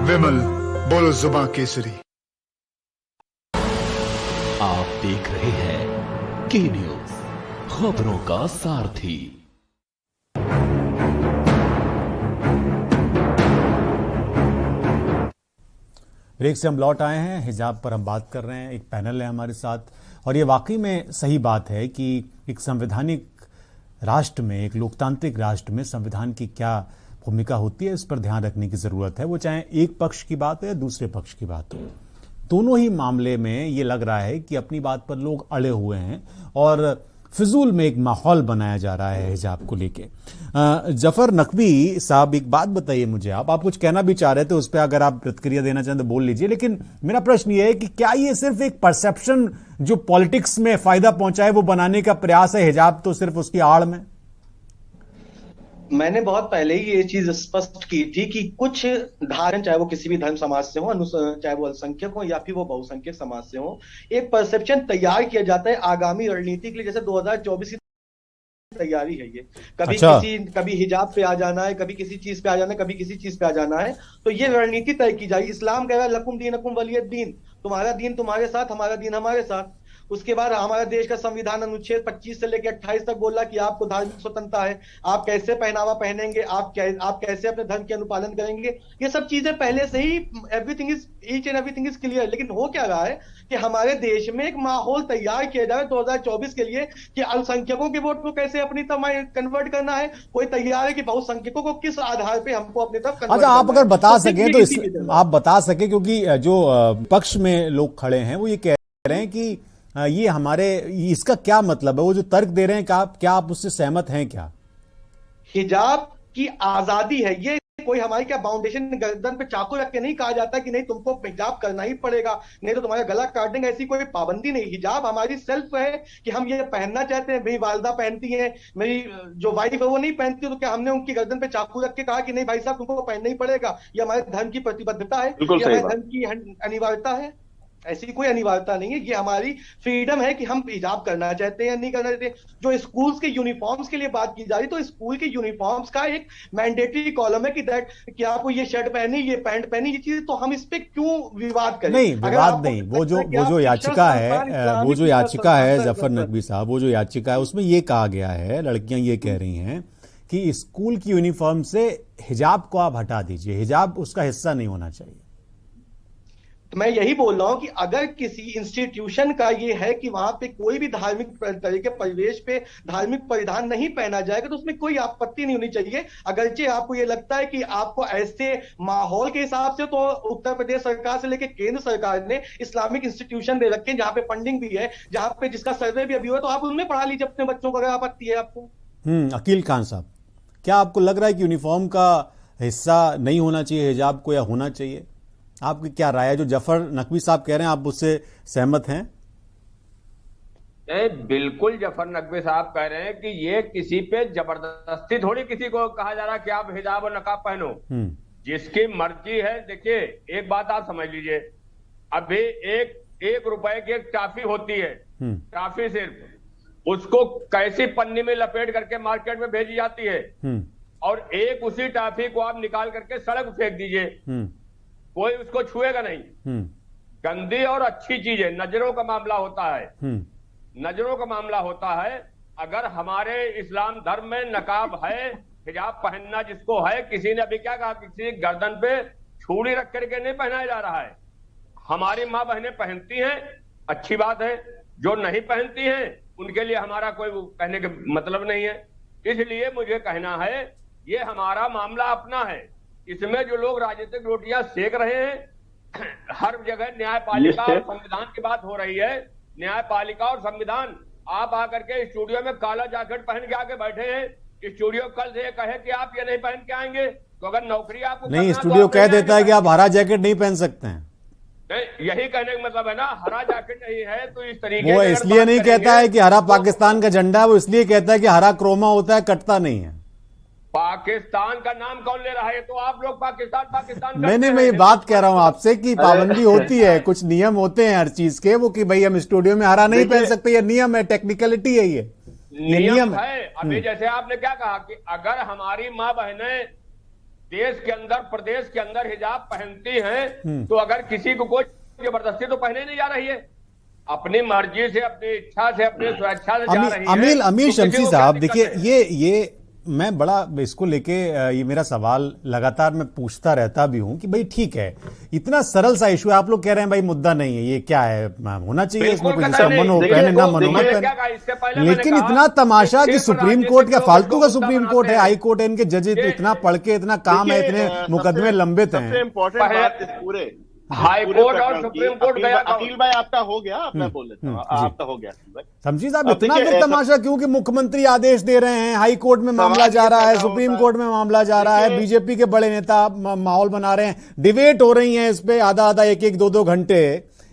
विमल, बोलो जुबान केसरी। आप देख रहे हैं के न्यूज, खबरों का सारथी। ब्रेक से हम लौट आए हैं। हिजाब पर हम बात कर रहे हैं, एक पैनल है हमारे साथ, और ये वाकई में सही बात है कि एक संवैधानिक राष्ट्र में, एक लोकतांत्रिक राष्ट्र में संविधान की क्या भूमिका होती है, इस पर ध्यान रखने की जरूरत है। वो चाहे एक पक्ष की बात हो या दूसरे पक्ष की बात हो, दोनों ही मामले में ये लग रहा है कि अपनी बात पर लोग अड़े हुए हैं और फिजूल में एक माहौल बनाया जा रहा है हिजाब को लेके। जफर नकवी साहब, एक बात बताइए मुझे, आप कुछ कहना भी चाह रहे थे, उस पर अगर आप प्रतिक्रिया देना चाहें तो बोल लीजिए, लेकिन मेरा प्रश्न ये है कि क्या ये सिर्फ एक परसेप्शन जो पॉलिटिक्स में फायदा पहुंचाए वो बनाने का प्रयास है, हिजाब तो सिर्फ उसकी आड़ में? मैंने बहुत पहले ही ये चीज स्पष्ट की थी कि कुछ धारण, चाहे वो किसी भी धर्म समाज से हो, चाहे वो अल्पसंख्यक हो या फिर वो बहुसंख्यक समाज से हो, एक परसेप्शन तैयार किया जाता है आगामी रणनीति के लिए। जैसे 2024 की तैयारी है ये, कभी हिजाब पे आ जाना है, कभी किसी चीज पे आ जाना है, कभी किसी चीज पे आ जाना है, तो ये रणनीति तय की जाएगी। इस्लाम कह रहा है लकुम दीनकुम वलियद दीन, तुम्हारा दीन तुम्हारे साथ, हमारा दीन हमारे साथ। उसके बाद हमारे देश का संविधान अनुच्छेद 25 से लेकर 28 तक बोला कि आपको धार्मिक स्वतंत्रता है, आप कैसे पहनावा पहनेंगे, आप कैसे अपने धर्म के अनुपालन करेंगे, ये सब चीजें पहले से ही each and everything is clear. लेकिन हो क्या रहा है कि हमारे देश में एक माहौल तैयार किया जा रहा है 2024 के लिए कि अल्पसंख्यकों के वोट को कैसे अपनी तरफ कन्वर्ट करना है। कोई तैयार है कि बहुसंख्यकों को किस आधार पे हमको अपनी तरफ कन्वर्ट। अच्छा, आप अगर बता सकें तो आप बता सके, क्योंकि जो पक्ष में लोग खड़े हैं वो ये कह रहे हैं कि ये हमारे, इसका क्या मतलब है? वो जो तर्क दे रहे हैं, क्या आप उससे सहमत हैं क्या? हिजाब की आजादी है, ये कोई हमारी क्या फाउंडेशन गर्दन पे चाकू रख के नहीं कहा जाता कि नहीं तुमको हिजाब करना ही पड़ेगा, नहीं तो तुम्हारा गला काट देंगे, ऐसी कोई पाबंदी नहीं। हिजाब हमारी सेल्फ है कि हम ये पहनना चाहते हैं। मेरी वालिदा पहनती है, मेरी जो वाइफ है वो नहीं पहनती, तो क्या हमने उनकी गर्दन पे चाकू रख के कहा कि नहीं भाई साहब तुमको पहनना ही पड़ेगा? ये हमारे धर्म की प्रतिबद्धता है, ये हमारे धर्म की अनिवार्यता है। ऐसी कोई अनिवार्यता नहीं है, ये हमारी फ्रीडम है कि हम हिजाब करना चाहते हैं या नहीं करना चाहते। जो स्कूल्स के यूनिफॉर्म्स के लिए बात की जा रही, तो स्कूल के यूनिफॉर्म्स का एक मैंडेटरी कॉलम है कि आपको ये शर्ट पहनी, ये पैंट पहनी, ये चीज, तो हम इस पे क्यों विवाद करें? नहीं, विवाद नहीं। वो जो याचिका है जफर नकवी साहब, वो जो याचिका है उसमें ये कहा गया है, लड़कियां ये कह रही हैं कि स्कूल की यूनिफॉर्म से हिजाब को आप हटा दीजिए, हिजाब उसका हिस्सा नहीं होना चाहिए। तो मैं यही बोल रहा हूं कि अगर किसी इंस्टीट्यूशन का ये है कि वहां पे कोई भी धार्मिक तरीके परिवेश पे धार्मिक परिधान नहीं पहना जाएगा तो उसमें कोई आपत्ति नहीं होनी चाहिए। अगरचे आपको ये लगता है कि आपको ऐसे माहौल के हिसाब से, तो उत्तर प्रदेश सरकार से लेकर केंद्र सरकार ने इस्लामिक इंस्टीट्यूशन दे रखे हैं जहां पे फंडिंग भी है, जहां पे जिसका सर्वे भी अभी हुआ, तो आप उनमें पढ़ा लीजिए अपने बच्चों को, अगर आपत्ति है आपको। अकील खान साहब, क्या आपको लग रहा है कि यूनिफॉर्म का हिस्सा नहीं होना चाहिए हिजाब को, या होना चाहिए? आपकी क्या राय है? जो जफर नकवी साहब कह रहे हैं, आप उससे सहमत हैं? बिल्कुल, जफर नकवी साहब कह रहे हैं कि ये किसी पे जबरदस्ती थोड़ी किसी को कहा जा रहा कि आप हिजाब और नकाब पहनो, जिसकी मर्जी है। देखिए, एक बात आप समझ लीजिए, अभी एक रुपए की एक टॉफी होती है, टॉफी सिर्फ, उसको कैसी पन्नी में लपेट करके मार्केट में भेजी जाती है, और एक उसी टॉफी को आप निकाल करके सड़क फेंक दीजिए, कोई उसको छुएगा नहीं। गंदी और अच्छी चीज है, नजरों का मामला होता है, नजरों का मामला होता है। अगर हमारे इस्लाम धर्म में नकाब है, हिजाब पहनना जिसको है, किसी ने अभी क्या कहा, किसी गर्दन पे छुरी रख करके नहीं पहनाया जा रहा है। हमारी माँ बहनें पहनती हैं, अच्छी बात है। जो नहीं पहनती हैं उनके लिए हमारा कोई कहने का मतलब नहीं है। इसलिए मुझे कहना है, ये हमारा मामला अपना है। इसमें जो लोग राजनीतिक रोटियां सेक रहे हैं, हर जगह न्यायपालिका और संविधान की बात हो रही है, न्यायपालिका और संविधान। आप आकर के स्टूडियो में काला जैकेट पहन के आके बैठे हैं, स्टूडियो कल से कहे कि आप ये नहीं पहन के आएंगे, तो अगर नौकरी आपको नहीं, स्टूडियो कह देता है कि आप हरा जैकेट नहीं पहन सकते हैं। यही कहने का मतलब है ना, हरा जैकेट नहीं है तो इस तरीके वो इसलिए नहीं कहता है कि हरा पाकिस्तान का झंडा है, वो इसलिए कहता है कि हरा क्रोमा होता है, कटता नहीं है। पाकिस्तान का नाम कौन ले रहा है? तो आप लोग पाकिस्तान नहीं, मैं ये बात कह रहा हूं आपसे कि पाबंदी होती है, कुछ नियम होते हैं हर चीज के, वो कि भाई हम स्टूडियो में हरा नहीं पहन सकते, ये नियम है, टेक्निकलिटी है, ये नियम है। अभी जैसे आपने क्या कहा कि अगर हमारी माँ बहनें देश के अंदर, प्रदेश के अंदर हिजाब पहनती हैं, तो अगर किसी को कोई जबरदस्ती तो पहने नहीं जा रही है, अपनी मर्जी से, अपनी इच्छा से, अपनी स्वेच्छा से जा रही है। अमीर शमसी साहब, देखिए, ये मैं बड़ा इसको लेके, ये मेरा सवाल लगातार मैं पूछता रहता भी हूं कि भाई ठीक है, इतना सरल सा इशू है, आप लोग कह रहे हैं भाई मुद्दा नहीं है, ये क्या है, होना चाहिए इसमें कुछ, जिसका मन हो पहने, ना मन हो पहने। लेकिन इतना तमाशा कि सुप्रीम कोर्ट क्या फालतू का सुप्रीम कोर्ट है, हाई कोर्ट है, इनके जजेस इतना पढ़ के इतना काम है, इतने मुकदमे लंबित हैं। सबसे इंपॉर्टेंट बात इस पूरे हाई पूरे कोर्ट और प्रकरण की सुप्रीम कोर्ट गया कौन? अकील भाई आपका हो गया, अब मैं बोल लेता हूँ, आपका हो गया अकील भाई। शमशी साहब, अब इतना देखिए, फिर तमाशा क्यों कि मुख्यमंत्री आदेश दे रहे हैं, हाई कोर्ट में मामला जा रहा है, सुप्रीम कोर्ट में मामला जा रहा है, बीजेपी के बड़े नेता माहौल बना रहे हैं, डिबेट हो रही है इस पे आधा आधा एक एक 2-2 घंटे,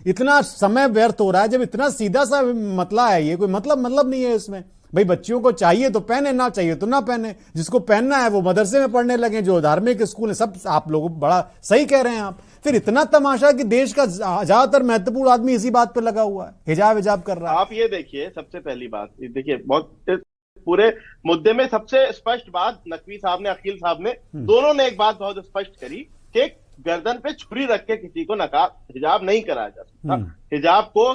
इतना समय व्यर्थ हो रहा है। जब इतना सीधा सा मतला है, ये कोई मतलब नहीं है इसमें। भाई बच्चियों को चाहिए तो पहने, ना चाहिए तो ना पहने, जिसको पहनना है वो मदरसे में पढ़ने लगे, जो धार्मिक स्कूल है सब। आप लोग बड़ा सही कह रहे हैं आप। फिर इतना तमाशा कि देश का ज्यादातर महत्वपूर्ण आदमी इसी बात पे लगा हुआ है, हिजाब कर रहा है। आप ये देखिए, सबसे पहली बात देखिए, बहुत पूरे मुद्दे में सबसे स्पष्ट बात नकवी साहब ने, अकील साहब ने, दोनों ने एक बात बहुत स्पष्ट करी कि गर्दन पे छुरी रख के किसी को नकाब हिजाब नहीं कराया जा सकता। हिजाब को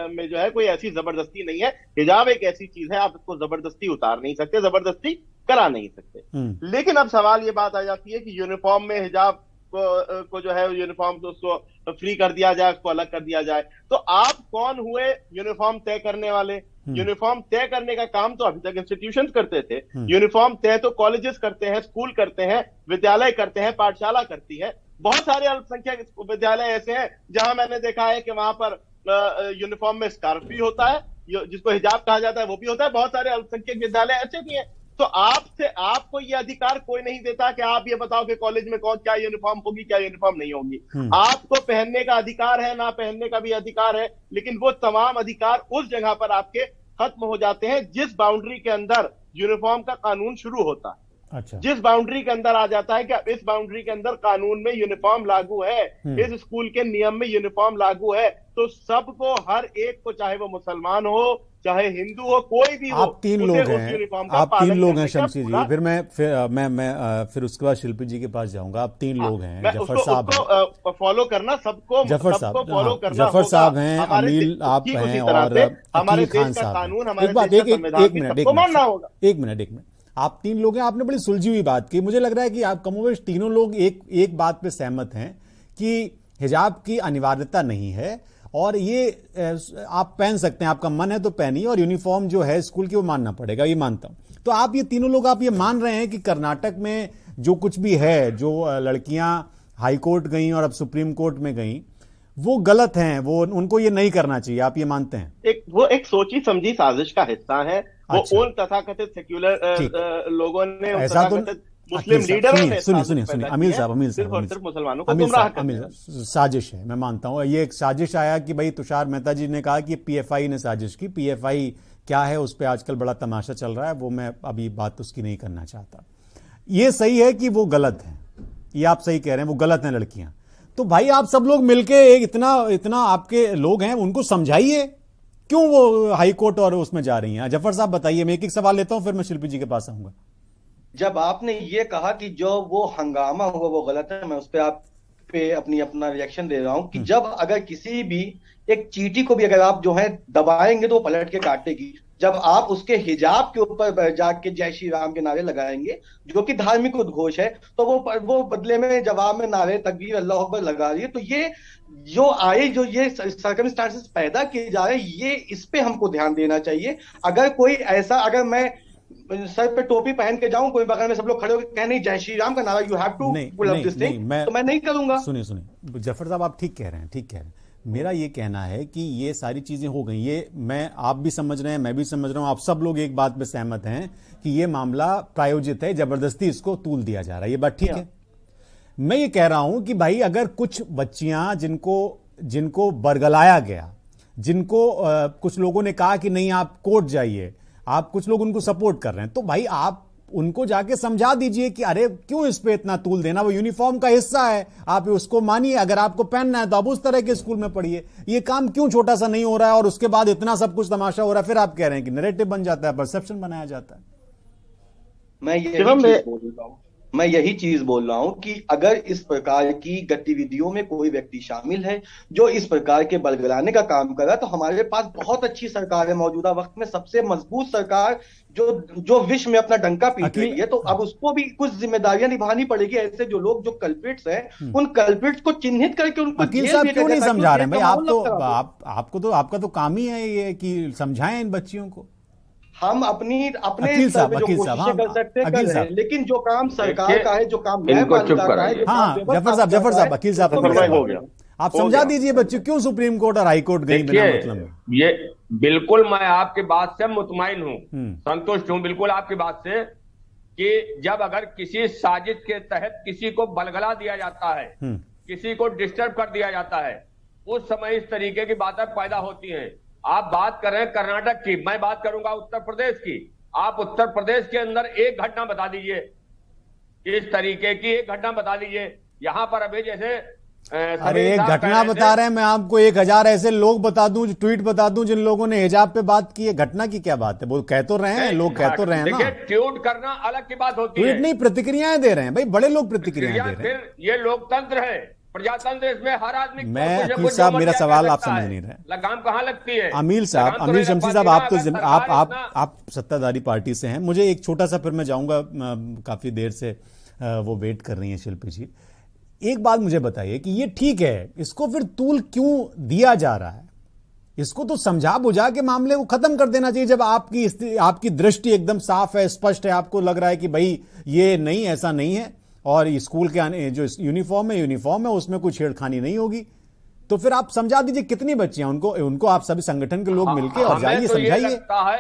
में जो है कोई ऐसी जबरदस्ती नहीं है। हिजाब एक ऐसी चीज है, आप इसको जबरदस्ती उतार नहीं सकते, जबरदस्ती करा नहीं सकते। लेकिन अब सवाल ये बात आ जाती है कि यूनिफॉर्म में हिजाब को जो है यूनिफॉर्म तो उसको फ्री कर दिया जाए, उसको अलग कर दिया जाए। तो आप कौन हुए यूनिफॉर्म तय करने वाले? यूनिफॉर्म तय करने का काम तो अभी तक इंस्टीट्यूशंस करते थे। यूनिफॉर्म तय तो कॉलेजेस करते हैं, स्कूल करते हैं, विद्यालय करते हैं, पाठशाला करती है। बहुत सारे अल्पसंख्यक विद्यालय ऐसे हैं जहां मैंने देखा है कि वहां पर यूनिफॉर्म में स्कार्फ भी होता है, जिसको हिजाब कहा जाता है, वो भी होता है। बहुत सारे अल्पसंख्यक विद्यालय ऐसे भी हैं। तो आपको ये अधिकार कोई नहीं देता कि आप ये बताओ कि कॉलेज में क्या यूनिफॉर्म होगी, क्या यूनिफॉर्म नहीं होगी। आपको पहनने का अधिकार है, ना पहनने का भी अधिकार है, लेकिन वो तमाम अधिकार उस जगह पर आपके खत्म हो जाते हैं जिस बाउंड्री के अंदर यूनिफॉर्म का कानून शुरू होता है। अच्छा। जिस बाउंड्री के अंदर आ जाता है कि अब इस बाउंड्री के अंदर कानून में यूनिफॉर्म लागू है, इस स्कूल के नियम में यूनिफॉर्म लागू है, तो सबको, हर एक को, चाहे वो मुसलमान हो चाहे हिंदू हो, कोई भी हो, आप तीन लोग हैं शमशी जी। फिर मैं फिर उसके बाद शिल्पी जी के पास जाऊंगा। आप 3 लोग हैं, जफर साहब फॉलो करना, सबको जफर साहब फॉलो करना, जफर साहब हैं, अमील आप हैं और अकील खान साहब। एक मिनट आप 3 लोग हैं, आपने बड़ी सुलझी हुई बात की। मुझे लग रहा है कि आप कमोबेश तीनों लोग एक बात पे सहमत हैं कि हिजाब की अनिवार्यता नहीं है और ये आप पहन सकते हैं, आपका मन है तो पहनिए, और यूनिफॉर्म जो है स्कूल की वो मानना पड़ेगा, ये मानता हूं। तो आप ये तीनों लोग आप ये मान रहे हैं कि कर्नाटक में जो कुछ भी है, जो लड़कियां हाई कोर्ट गई और अब सुप्रीम कोर्ट में गई, वो गलत हैं, वो उनको ये नहीं करना चाहिए, आप ये मानते हैं? वो एक सोची समझी साजिश का हिस्सा है। वो उन तथाकथित सेक्युलर लोगों ने, ऐसा तो मुस्लिम लीडरों ने, सुनिए अमील साहब मुसलमानों को गुमराह करने का साजिश है, मैं मानता हूं ये एक साजिश आया कि भाई तुषार मेहता जी ने कहा कि पीएफआई ने साजिश की। पीएफआई क्या है उस पर आजकल बड़ा तमाशा चल रहा है, वो मैं अभी बात उसकी नहीं करना चाहता। ये सही है कि वो गलत है, ये आप सही कह रहे हैं, वो गलत हैं लड़कियां। तो भाई आप सब लोग मिलके इतना आपके लोग हैं, उनको समझाइए क्यों वो हाई कोर्ट और उसमें जा रही हैं। जफर साहब बताइए, मैं एक सवाल लेता हूं, फिर मैं शिल्पी जी के पास आऊंगा। जब आपने ये कहा कि जो वो हंगामा हुआ वो गलत है, मैं उस पर आप पे अपना रिएक्शन दे रहा हूं कि जब अगर किसी भी एक चींटी को भी अगर आप जो है दबाएंगे तो वो पलट के काटेगी। जब आप उसके हिजाब के ऊपर जाके जय श्री राम के नारे लगाएंगे जो कि धार्मिक उद्घोष है, तो वो बदले में जवाब में नारे तकबीर अल्लाह अकबर लगा रही है। तो ये जो ये सर्कमस्टांसेस पैदा किए जा रहे हैं, ये इस पे हमको ध्यान देना चाहिए। अगर कोई ऐसा, अगर मैं सर पे टोपी पहन के जाऊं, कोई बगल में सब लोग खड़े होकर कह नहीं जय श्री राम का नारा, you have to pull up this thing, तो मैं नहीं करूंगा। सुनिए जफर साहब, आप ठीक कह रहे हैं। मेरा ये कहना है कि ये सारी चीजें हो गई, ये आप भी समझ रहे हैं, मैं भी समझ रहा हूं, आप सब लोग एक बात पे सहमत हैं कि ये मामला प्रायोजित है, जबरदस्ती इसको तूल दिया जा रहा है, ये बात ठीक है। मैं ये कह रहा हूं कि भाई अगर कुछ बच्चियां जिनको बरगलाया गया, जिनको कुछ लोगों ने कहा कि नहीं आप कोर्ट जाइए, आप कुछ लोग उनको सपोर्ट कर रहे हैं, तो भाई आप उनको जाके समझा दीजिए कि अरे क्यों इस पे इतना तूल देना, वो यूनिफॉर्म का हिस्सा है, आप उसको मानिए। अगर आपको पहनना है तो आप उस तरह के स्कूल में पढ़िए। ये काम क्यों छोटा सा नहीं हो रहा है और उसके बाद इतना सब कुछ तमाशा हो रहा है, फिर आप कह रहे हैं कि नैरेटिव बन जाता है, परसेप्शन बनाया जाता है। मैं यही चीज बोल रहा हूं कि अगर इस प्रकार की गतिविधियों में कोई व्यक्ति शामिल है जो इस प्रकार के बरगलाने का काम कर रहा है, तो हमारे पास बहुत अच्छी सरकार है, मौजूदा वक्त में सबसे मजबूत सरकार जो विश्व में अपना डंका पीट रही है। तो अब उसको भी कुछ जिम्मेदारियां निभानी पड़ेगी। ऐसे जो लोग, जो कल्प्रिट्स हैं, उन कल्प्रिट्स को चिन्हित करके उनको वकील साहब क्यों नहीं समझा रहे हैं भाई? आपका तो काम ही है ये कि समझाएं इन बच्चियों को। हम अपने स्तर पे जो कोशिशें कर सकते हैं, लेकिन जो काम सरकार का है, जो काम मैं मानता है, जफर साहब, वकील साहब हो गया। आप समझा दीजिए बच्चे क्यों सुप्रीम कोर्ट और हाई कोर्ट गई बिना मतलब में। ये बिल्कुल मैं आपकी बात से मुतमईन हूं, संतुष्ट हूं बिल्कुल आपकी बात से, कि जब अगर किसी साजिश के तहत किसी को बलगला दिया जाता है, किसी को डिस्टर्ब कर दिया जाता है, उस समय इस तरीके की बातें पैदा होती हैं। आप बात कर रहे हैं कर्नाटक की, मैं बात करूंगा उत्तर प्रदेश की। आप उत्तर प्रदेश के अंदर एक घटना बता दीजिए, इस तरीके की एक घटना बता दीजिए। यहां पर अभी जैसे अरे एक घटना बता रहे हैं, मैं आपको 1000 ऐसे लोग बता दूं, ट्वीट बता दूं जिन लोगों ने हिजाब पे बात की है। घटना की क्या बात है, वो कह तो रहे हैं, लोग कह तो रहे हैं ना। देखिए ट्वीट करना अलग की बात होती है, ट्वीट नहीं प्रतिक्रियाएं दे रहे हैं भाई, बड़े लोग प्रतिक्रियाएं दे रहे हैं। फिर ये लोकतंत्र है, प्रजातंत्र, इसमें हर आदमी। मैं अकील साहब मेरा सवाल आप समझ नहीं रहे, लगाम कहां लगती है अमीर साहब, अमीर शमसी साहब, आप तो आप सत्ताधारी पार्टी से हैं। मुझे एक छोटा सा, फिर मैं जाऊंगा, काफी देर से वो वेट कर रही है शिल्पी जी। एक बात मुझे बताइए कि ये ठीक है, इसको फिर तूल क्यों दिया जा रहा है? इसको तो समझा बुझा के मामले को खत्म कर देना चाहिए। जब आपकी दृष्टि एकदम साफ है, स्पष्ट है, आपको लग रहा है कि भाई ये नहीं, ऐसा नहीं है, और स्कूल के जो यूनिफॉर्म है उसमें कोई छेड़खानी नहीं होगी, तो फिर आप समझा दीजिए। कितनी बच्चियां, उनको आप सभी संगठन के लोग मिलके और जाइए समझाइए।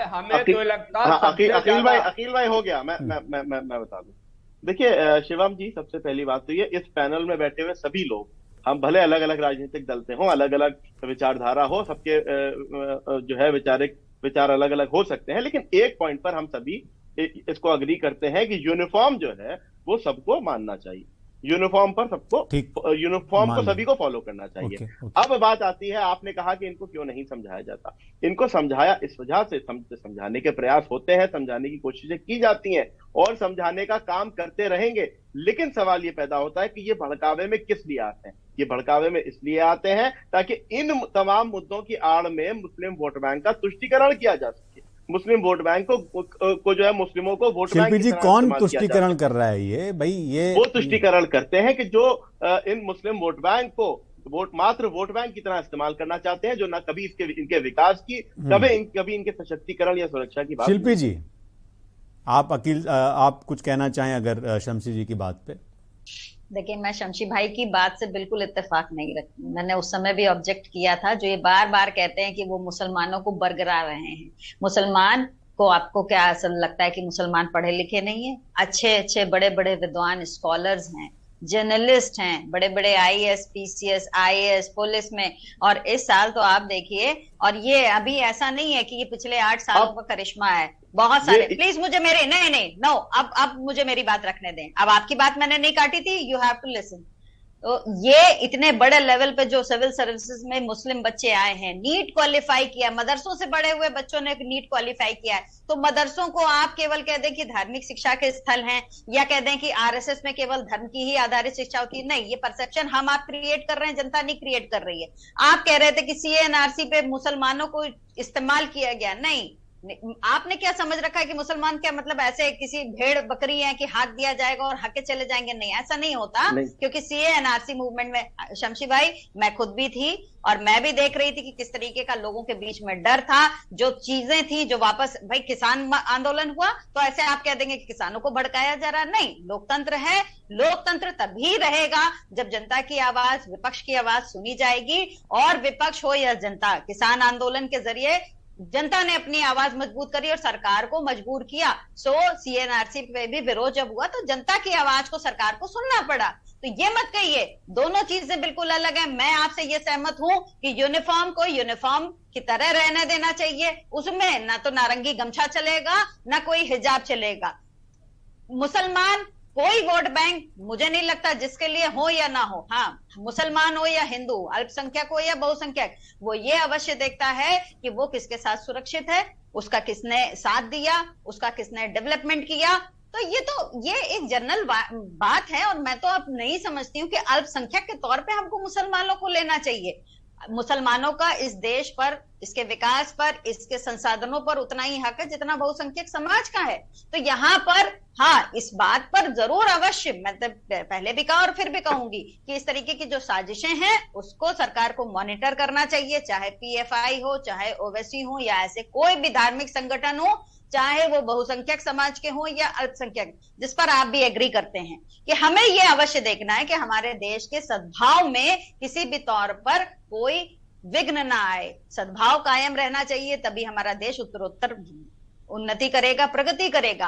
हमें तो लगता है अकील भाई हो गया। मैं बता दूं, देखिए शिवम जी, सबसे पहली बात तो ये, इस पैनल में बैठे हुए सभी लोग, हम भले अलग अलग राजनीतिक दल से हों, अलग अलग विचारधारा हो, सबके जो है विचार अलग अलग हो सकते हैं, लेकिन एक पॉइंट पर हम सभी इसको अग्री करते हैं कि यूनिफॉर्म जो है वो सबको मानना चाहिए। यूनिफॉर्म पर सबको, यूनिफॉर्म को सभी को फॉलो करना चाहिए। अब बात आती है, आपने कहा कि इनको क्यों नहीं समझाया जाता। इनको समझाया इस वजह से, समझाने के प्रयास होते हैं, समझाने की कोशिशें की जाती हैं और समझाने का काम करते रहेंगे। लेकिन सवाल ये पैदा होता है कि ये भड़कावे में किस लिए आते हैं। ये भड़कावे में इसलिए आते हैं ताकि इन तमाम मुद्दों की आड़ में मुस्लिम वोट बैंक का तुष्टीकरण किया जा सके, मुस्लिम वोट बैंक को जो है, मुस्लिमों को वोट बैंक जी कौन तुष्टीकरण कर रहा है ये भाई? ये वो तुष्टीकरण करते हैं कि जो इन मुस्लिम वोट बैंक को मात्र वोट बैंक की तरह इस्तेमाल करना चाहते हैं, जो ना कभी इनके विकास की, कभी इनके सशक्तिकरण या सुरक्षा की बात। शिल्पी जी, आप कुछ कहना चाहें अगर शमसी जी की बात पे? देखिए, मैं शमशी भाई की बात से बिल्कुल इत्तेफाक नहीं रखती। मैंने उस समय भी ऑब्जेक्ट किया था, जो ये बार बार कहते हैं कि वो मुसलमानों को बरगरा रहे हैं। मुसलमान को, आपको क्या असल लगता है कि मुसलमान पढ़े लिखे नहीं है? अच्छे अच्छे बड़े बड़े विद्वान स्कॉलर्स हैं, जर्नलिस्ट हैं, बड़े बड़े IAS, PCS, IAS पुलिस में। और इस साल तो आप देखिए, और ये अभी ऐसा नहीं है कि ये पिछले 8 सालों का करिश्मा है, बहुत सारे। प्लीज मुझे मेरे नहीं नो, अब मुझे मेरी बात रखने दें। अब आपकी बात मैंने नहीं काटी थी, यू हैव टू लिसन। तो ये इतने बड़े लेवल पे जो सिविल सर्विसेज में मुस्लिम बच्चे आए हैं, नीट क्वालिफाई किया, मदरसों से बड़े हुए बच्चों ने नीट क्वालिफाई किया है, तो मदरसों को आप केवल कह दें कि धार्मिक शिक्षा के स्थल हैं, या कह दें कि RSS में केवल धर्म की ही आधारित शिक्षा होती है? नहीं, ये परसेप्शन हम आप क्रिएट कर रहे हैं, जनता नहीं क्रिएट कर रही है। आप कह रहे थे कि CA/NRC पे मुसलमानों को इस्तेमाल किया गया, नहीं, आपने क्या समझ रखा है कि मुसलमान क्या मतलब ऐसे किसी भेड़ बकरी है कि हाथ दिया जाएगा और हके चले जाएंगे? नहीं, ऐसा नहीं होता। क्योंकि CA/NRC मूवमेंट में शमशी भाई, मैं खुद भी थी और मैं भी देख रही थी कि किस तरीके का लोगों के बीच में डर था, जो चीजें थी, जो वापस भाई किसान आंदोलन हुआ तो ऐसे आप कह देंगे कि किसानों को भड़काया जा रहा। नहीं, लोकतंत्र है। लोकतंत्र तभी रहेगा जब जनता की आवाज, विपक्ष की आवाज सुनी जाएगी, और विपक्ष हो या जनता, किसान आंदोलन के जरिए जनता ने अपनी आवाज मजबूत करी और सरकार को मजबूर किया। CA/NRC पे भी विरोध जब हुआ तो जनता की आवाज को सरकार को सुनना पड़ा। तो ये मत कहिए, दोनों चीजें बिल्कुल अलग है। मैं आपसे ये सहमत हूं कि यूनिफॉर्म को यूनिफॉर्म की तरह रहने देना चाहिए, उसमें ना तो नारंगी गमछा चलेगा ना कोई हिजाब चलेगा। मुसलमान कोई वोट बैंक मुझे नहीं लगता जिसके लिए हो या ना हो, हाँ, मुसलमान हो या हिंदू, अल्पसंख्यक हो या बहुसंख्यक, वो ये अवश्य देखता है कि वो किसके साथ सुरक्षित है, उसका किसने साथ दिया, उसका किसने डेवलपमेंट किया। तो ये एक जनरल बात है, और मैं तो अब नहीं समझती हूँ कि अल्पसंख्यक के तौर पे हमको मुसलमानों को लेना चाहिए। मुसलमानों का इस देश पर, इसके विकास पर, इसके संसाधनों पर उतना ही हक है जितना बहुसंख्यक समाज का है। तो यहाँ पर हाँ, इस बात पर जरूर अवश्य, मैं तो पहले भी कहा और फिर भी कहूंगी कि इस तरीके की जो साजिशें हैं उसको सरकार को मॉनिटर करना चाहिए, चाहे PFI हो, चाहे OWC हो, या ऐसे कोई भी धार्मिक संगठन हो। चाहे वो बहुसंख्यक समाज के हों या अल्पसंख्यक, जिस पर आप भी एग्री करते हैं कि हमें ये अवश्य देखना है कि हमारे देश के सद्भाव में किसी भी तौर पर कोई विघ्न ना आए। सद्भाव कायम रहना चाहिए, तभी हमारा देश उत्तरोत्तर उन्नति करेगा, प्रगति करेगा।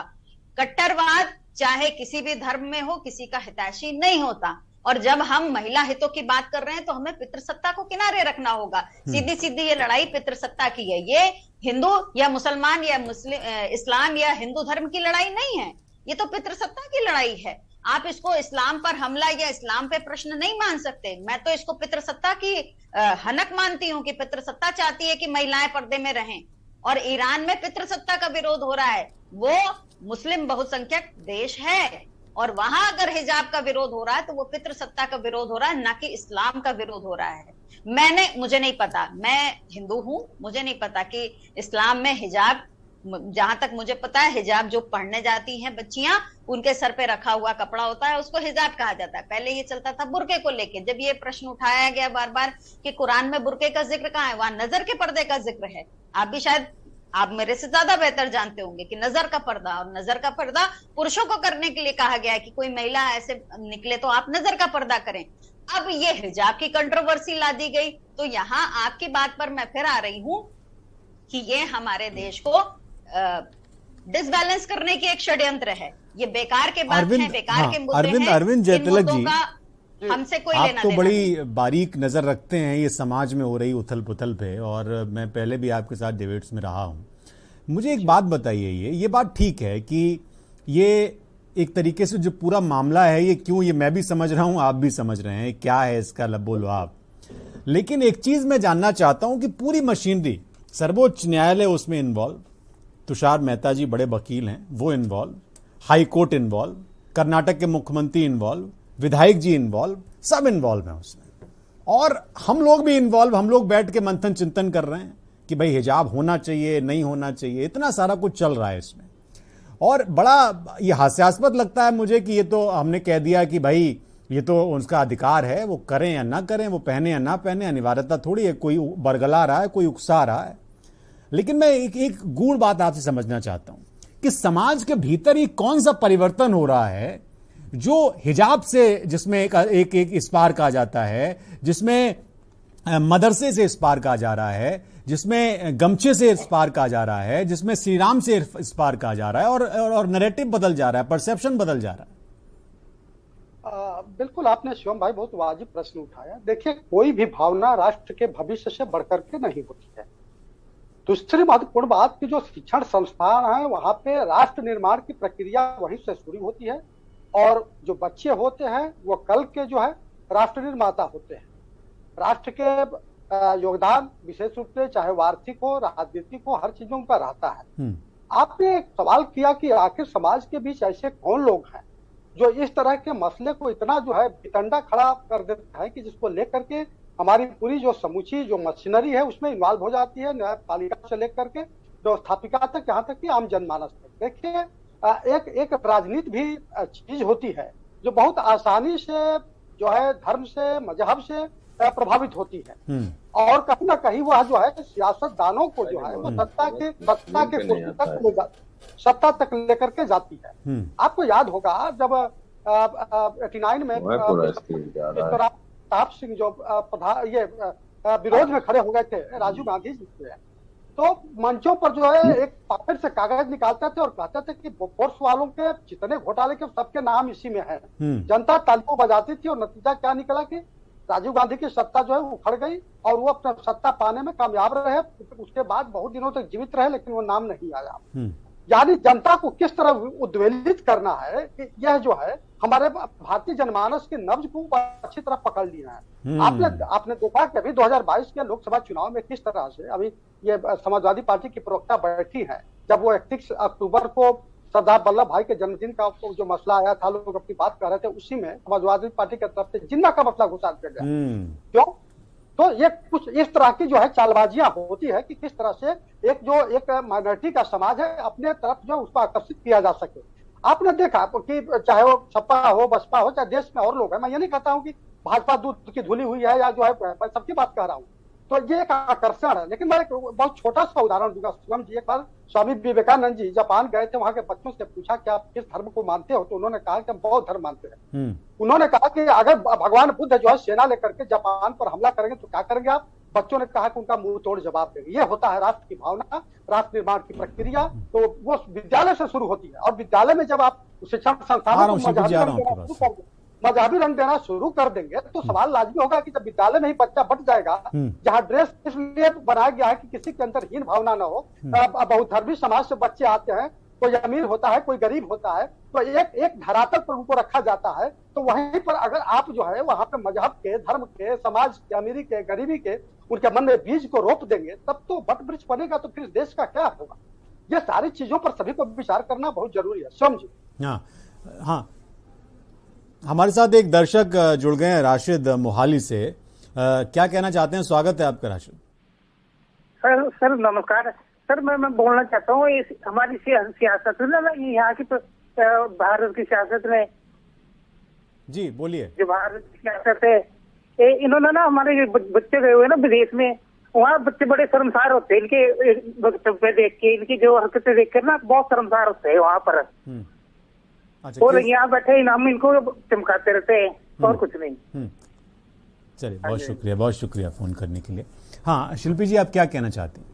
कट्टरवाद चाहे किसी भी धर्म में हो, किसी का हितैषी नहीं होता। और जब हम महिला हितों की बात कर रहे हैं तो हमें पितृसत्ता को किनारे रखना होगा। सीधी सीधी ये लड़ाई पितृसत्ता की है, ये हिंदू या मुसलमान या इस्लाम या हिंदू धर्म की लड़ाई नहीं है, ये तो पितृसत्ता की लड़ाई है। आप इसको इस्लाम पर हमला या इस्लाम पे प्रश्न नहीं मान सकते। मैं तो इसको पितृसत्ता की हनक मानती हूं कि पितृसत्ता चाहती है कि महिलाएं पर्दे में रहें, और ईरान में पितृसत्ता का विरोध हो रहा है। वो मुस्लिम बहुसंख्यक देश है और वहां अगर हिजाब का विरोध हो रहा है तो वो पितृसत्ता का विरोध हो रहा है, ना कि इस्लाम का विरोध हो रहा है। मुझे नहीं पता, मैं हिंदू हूं, मुझे नहीं पता कि इस्लाम में हिजाब, जहां तक मुझे पता है हिजाब जो पढ़ने जाती हैं बच्चियां, उनके सर पे रखा हुआ कपड़ा होता है, उसको हिजाब कहा जाता है। पहले ये चलता था बुर्के को लेके। जब ये प्रश्न उठाया गया बार बार कि कुरान में बुर्के का जिक्र कहाँ है, वहां नजर के पर्दे का जिक्र है। आप भी शायद, आप मेरे से ज्यादा बेहतर जानते होंगे कि नजर का पर्दा, और नजर का पर्दा पुरुषों को करने के लिए कहा गया है कि कोई महिला ऐसे निकले तो आप नजर का पर्दा करें। अब ये हिजाब की कंट्रोवर्सी ला दी गई, तो यहाँ आपकी बात पर मैं फिर आ रही हूं कि ये हमारे देश को डिसबैलेंस करने की एक षड्यंत्र है। ये बेकार के बात है, बेकार के मुद्दे हैं। अरविंद जयतिलक जी, हमसे कोई आप लेना तो देना बड़ी नहीं। बारीक नजर रखते हैं ये समाज में हो रही उथल पुथल पे, और मैं पहले भी आपके साथ डिबेट्स में रहा हूं। मुझे एक बात बताइए, ये बात ठीक है कि ये एक तरीके से जो पूरा मामला है ये क्यों, ये मैं भी समझ रहा हूं, आप भी समझ रहे हैं क्या है इसका लब्बो लुआब। लेकिन एक चीज मैं जानना चाहता हूं कि पूरी मशीनरी, सर्वोच्च न्यायालय उसमें इन्वॉल्व, तुषार मेहता जी बड़े वकील हैं वो involve, high court involve, Karnataka के मुख्यमंत्री इन्वॉल्व, विधायक जी इन्वॉल्व, सब इन्वॉल्व हैं उसमें, और हम लोग भी इन्वॉल्व। हम लोग बैठ के मंथन चिंतन कर रहे हैं कि भाई हिजाब होना चाहिए, नहीं होना चाहिए, इतना सारा कुछ चल रहा है इसमें। और बड़ा ये हास्यास्पद लगता है मुझे कि ये तो हमने कह दिया कि भाई ये तो उसका अधिकार है, वो करें या ना करें, वो पहने या ना पहने, अनिवार्यता थोड़ी है, कोई बरगला रहा है, कोई उकसा रहा है। लेकिन मैं एक गूढ़ बात आपसे समझना चाहता हूं कि समाज के भीतर ये कौन सा परिवर्तन हो रहा है जो हिजाब से, जिसमें एक इस पार कहा जाता है, जिसमें मदरसे से इस पार कहा जा रहा है, जिसमें गमछे से इस पार कहा जा रहा है, जिसमें श्री राम से इस पार कहा जा रहा है, और नैरेटिव बदल जा रहा है, परसेप्शन बदल जा रहा है। बिल्कुल आपने शिवम भाई बहुत वाजिब प्रश्न उठाया। देखिए, कोई भी भावना राष्ट्र के भविष्य से बढ़कर के नहीं होती है। दूसरी महत्वपूर्ण बात की जो शिक्षण संस्थान है वहां पे राष्ट्र निर्माण की प्रक्रिया वहीं से शुरू होती है, और जो बच्चे होते हैं वो कल के जो है राष्ट्र निर्माता होते हैं। राष्ट्र के योगदान विशेष रूप से चाहे आर्थिक हो, राजनीतिक हो, हर चीजों का रहता है। आपने एक सवाल किया कि आखिर समाज के बीच ऐसे कौन लोग हैं जो इस तरह के मसले को इतना जो है बितंडा खड़ा कर देता है कि जिसको लेकर के हमारी पूरी जो समूची जो मशीनरी है उसमें इन्वॉल्व हो जाती है, न्यायपालिका से लेकर के व्यवस्थापिका तक, यहाँ तक कि आम जनमानस तक। देखिए, एक राजनीति भी चीज होती है जो बहुत आसानी से जो है धर्म से, मजहब से प्रभावित होती है, और कहीं ना कहीं वह जो है सियासतदानों को जो है वो सत्ता तक लेकर के जाती है। आपको याद होगा जब 89 में प्रताप सिंह जो ये विरोध में खड़े हो गए थे राजीव गांधी जी से, तो मंचों पर जो है एक पॉकेट से कागज निकालते थे और कहते थे कि फोर्स वालों के जितने घोटाले के सबके नाम इसी में है। जनता तालियां बजाती थी, और नतीजा क्या निकला कि राजीव गांधी की सत्ता जो है उखड़ गई और वो अपना सत्ता पाने में कामयाब रहे। उसके बाद बहुत दिनों तक जीवित रहे, लेकिन वो नाम नहीं आया। यानी जनता को किस तरह उद्वेलित करना है कि यह जो है हमारे भारतीय जनमानस की नब्ज को अच्छी तरह पकड़ लिया है। आपने देखा कि अभी 2022 के लोकसभा चुनाव में किस तरह से अभी ये समाजवादी पार्टी की प्रवक्ता बैठी है, जब वो 31 अक्टूबर को सरदार वल्लभ भाई के जन्मदिन का जो मसला आया था, लोग अपनी बात कर रहे थे, उसी में समाजवादी पार्टी की तरफ से जिन्ना का मसला घुसा दिया गया। क्यों? तो ये कुछ इस तरह की जो है चालबाजियां होती है कि किस तरह से एक माइनॉरिटी का समाज है अपने तरफ जो उसको आकर्षित किया जा सके। आपने देखा कि चाहे वो सपा हो, बसपा हो, चाहे देश में और लोग हैं, मैं ये नहीं कहता हूं कि भाजपा दूध की धुली हुई है या जो है, मैं सबकी बात कह रहा हूं, तो ये एक आकर्षण है। लेकिन मैं एक बहुत छोटा सा उदाहरण दूंगा शिवम जी। एक बार स्वामी विवेकानंद जी जापान गए थे, वहां के बच्चों से पूछा कि आप किस धर्म को मानते हो, तो उन्होंने कहा कि हम बौद्ध धर्म मानते हैं। उन्होंने कहा कि अगर भगवान बुद्ध जो है सेना लेकर के जापान पर हमला करेंगे तो क्या करेंगे आप? बच्चों ने कहा कि उनका मुंह तोड़ जवाब देंगे। ये होता है राष्ट्र की भावना, राष्ट्र निर्माण की प्रक्रिया, तो वो विद्यालय से शुरू होती है। और विद्यालय में जब आप शिक्षण संस्थानों को मजहबी रंग देना शुरू कर देंगे तो सवाल लाजमी होगा कि जब विद्यालय में ही बच्चा बट जाएगा, जहाँ ड्रेस इसलिए बनाया गया है कि किसी के अंदर हीन भावना न हो, बहुधर्मी समाज से बच्चे आते हैं, कोई अमीर होता है कोई गरीब होता है, तो एक धरातल पर उनको रखा जाता है। तो वहीं पर अगर आप जो है वहां पे मजहब के, धर्म के, समाज के, अमीरी के, गरीबी के उनके मन में बीज को रोप देंगे, तब तो वट वृक्ष बनेगा, तो फिर देश का क्या होगा? ये सारी चीजों पर सभी को विचार करना बहुत जरूरी है। समझिए। हाँ, हमारे साथ एक दर्शक जुड़ गए हैं राशिद मोहाली से। क्या कहना चाहते हैं? स्वागत है आपका राशिद। सर नमस्कार सर। मैं बोलना चाहता हूँ हमारी सियासत है ना, यहाँ की भारत की सियासत में। जी बोलिए। जो भारत की सियासत है, इन्होंने ना हमारे बच्चे गए हुए ना विदेश में, वहाँ बच्चे बड़े शर्मसार होते हैं इनके वक्तव्य देख के, इनकी जो हरकतें देख कर ना बहुत शर्मसार होते हैं वहाँ पर। और यहाँ बैठे हम इनको चमकाते रहते हैं और कुछ नहीं। चलिए, बहुत शुक्रिया फोन करने के लिए। हाँ शिल्पी जी, आप क्या कहना चाहती हैं?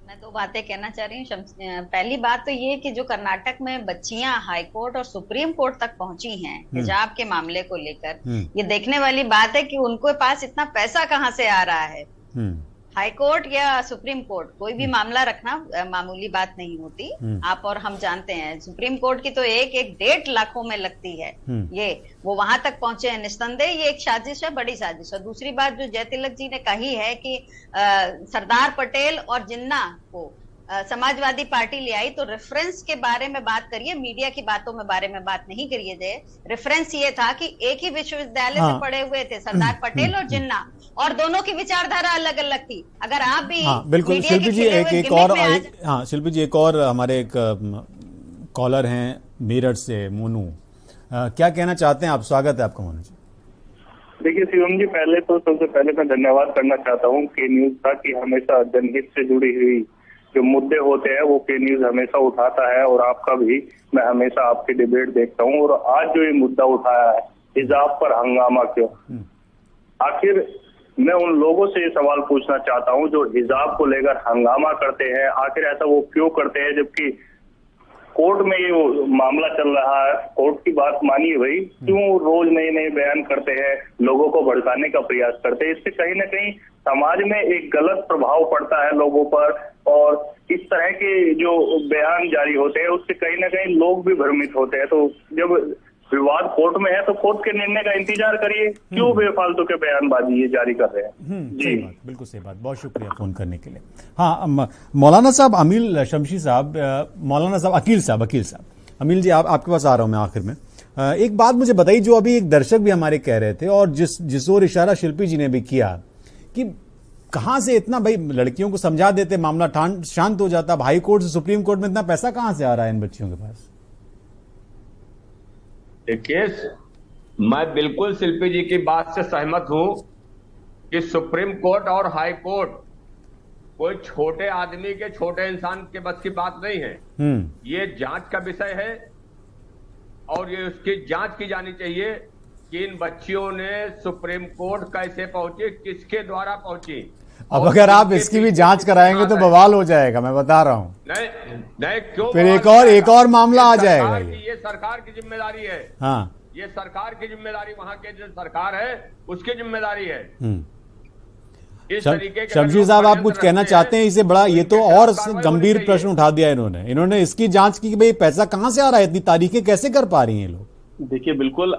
मैं दो बातें कहना चाह रही हूँ। पहली बात तो ये कि जो कर्नाटक में बच्चियां हाई कोर्ट और सुप्रीम कोर्ट तक पहुंची हैं हिजाब के मामले को लेकर, ये देखने वाली बात है कि उनके पास इतना पैसा कहाँ से आ रहा है। हाई कोर्ट या सुप्रीम कोर्ट कोई भी मामला रखना मामूली बात नहीं होती, आप और हम जानते हैं। सुप्रीम कोर्ट की तो एक 1.5 लाखों में लगती है। ये वो वहां तक पहुंचे हैं, निस्संदेह ये एक साजिश है, बड़ी साजिश है। दूसरी बात जो जयतिलक जी ने कही है कि सरदार पटेल और जिन्ना को समाजवादी पार्टी ले आई, तो रेफरेंस के बारे में बात करिए, मीडिया की बातों में बारे में बात नहीं करिए। जाए रेफरेंस ये था कि एक ही विश्वविद्यालय से पढ़े हुए थे सरदार पटेल और जिन्ना, और दोनों की विचारधारा अलग अलग थी। अगर आप भी बिल्कुल शिल्पी जी, शिल्पी जी एक और हमारे एक कॉलर हैं मेरठ से, मोनू, क्या कहना चाहते हैं आप? स्वागत है आपका मोनू जी। देखिए शिवम जी, पहले तो सबसे पहले मैं धन्यवाद करना चाहता हूँ के न्यूज का कि हमेशा जनहित से जुड़ी हुई जो मुद्दे होते हैं वो के न्यूज हमेशा उठाता है, और आपका भी मैं हमेशा आपके डिबेट देखता हूँ। और आज जो ये मुद्दा उठाया है हिजाब पर हंगामा क्यों, आखिर मैं उन लोगों से ये सवाल पूछना चाहता हूँ जो हिजाब को लेकर हंगामा करते हैं, आखिर ऐसा वो क्यों करते हैं जबकि कोर्ट में ये मामला चल रहा है। कोर्ट की बात मानिए भाई, क्यों रोज नए नए बयान करते हैं, लोगों को भड़काने का प्रयास करते हैं? इससे कहीं ना कहीं समाज में एक गलत प्रभाव पड़ता है लोगों पर, और इस तरह के जो बयान जारी होते हैं उससे कहीं ना कहीं लोग भी भ्रमित होते हैं। तो जब विवाद कोर्ट में है तो कोर्ट के निर्णय का इंतजार करिए, क्यों बेफालतू के बयानबाजी ये जारी कर रहे हैं? जी बिल्कुल सही बात, बहुत शुक्रिया फोन करने के लिए। हाँ मौलाना साहब, अमील शमशी साहब, मौलाना साहब, अकील साहब, अमील जी आपके पास आ रहा हूं मैं आखिर में। एक बात मुझे बताइए, जो अभी एक दर्शक भी हमारे कह रहे थे और जिस ओर इशारा शिल्पी जी ने भी किया कि कहां से इतना, भाई लड़कियों को समझा देते मामला शांत हो जाता, हाई कोर्ट से सुप्रीम कोर्ट में इतना पैसा कहां से आ रहा है इन बच्चियों के पास? देखिए, मैं बिल्कुल शिल्पी जी की बात से सहमत हूं कि सुप्रीम कोर्ट और हाई कोर्ट कोई छोटे आदमी के, छोटे इंसान के बस की बात नहीं है। ये जांच का विषय है और ये उसकी जांच की जानी चाहिए कि इन बच्चियों ने सुप्रीम कोर्ट कैसे पहुंची, किसके द्वारा पहुंची। अब अगर आप इसकी भी जांच कराएंगे तो बवाल हो जाएगा, मैं बता रहा हूं। नहीं क्यों? फिर एक और मामला आ जाएगा। ये सरकार की जिम्मेदारी है। हाँ, ये सरकार की जिम्मेदारी, वहां के जो सरकार है उसकी जिम्मेदारी है। इस तरीके के शमशी साहब, आप कुछ कहना चाहते हैं? इसे बड़ा, ये तो और गंभीर प्रश्न उठा दिया इन्होंने इसकी जांच की कि भाई पैसा कहां से आ रहा है, इतनी तारीखें कैसे कर पा रही हैं लोग? देखिए बिल्कुल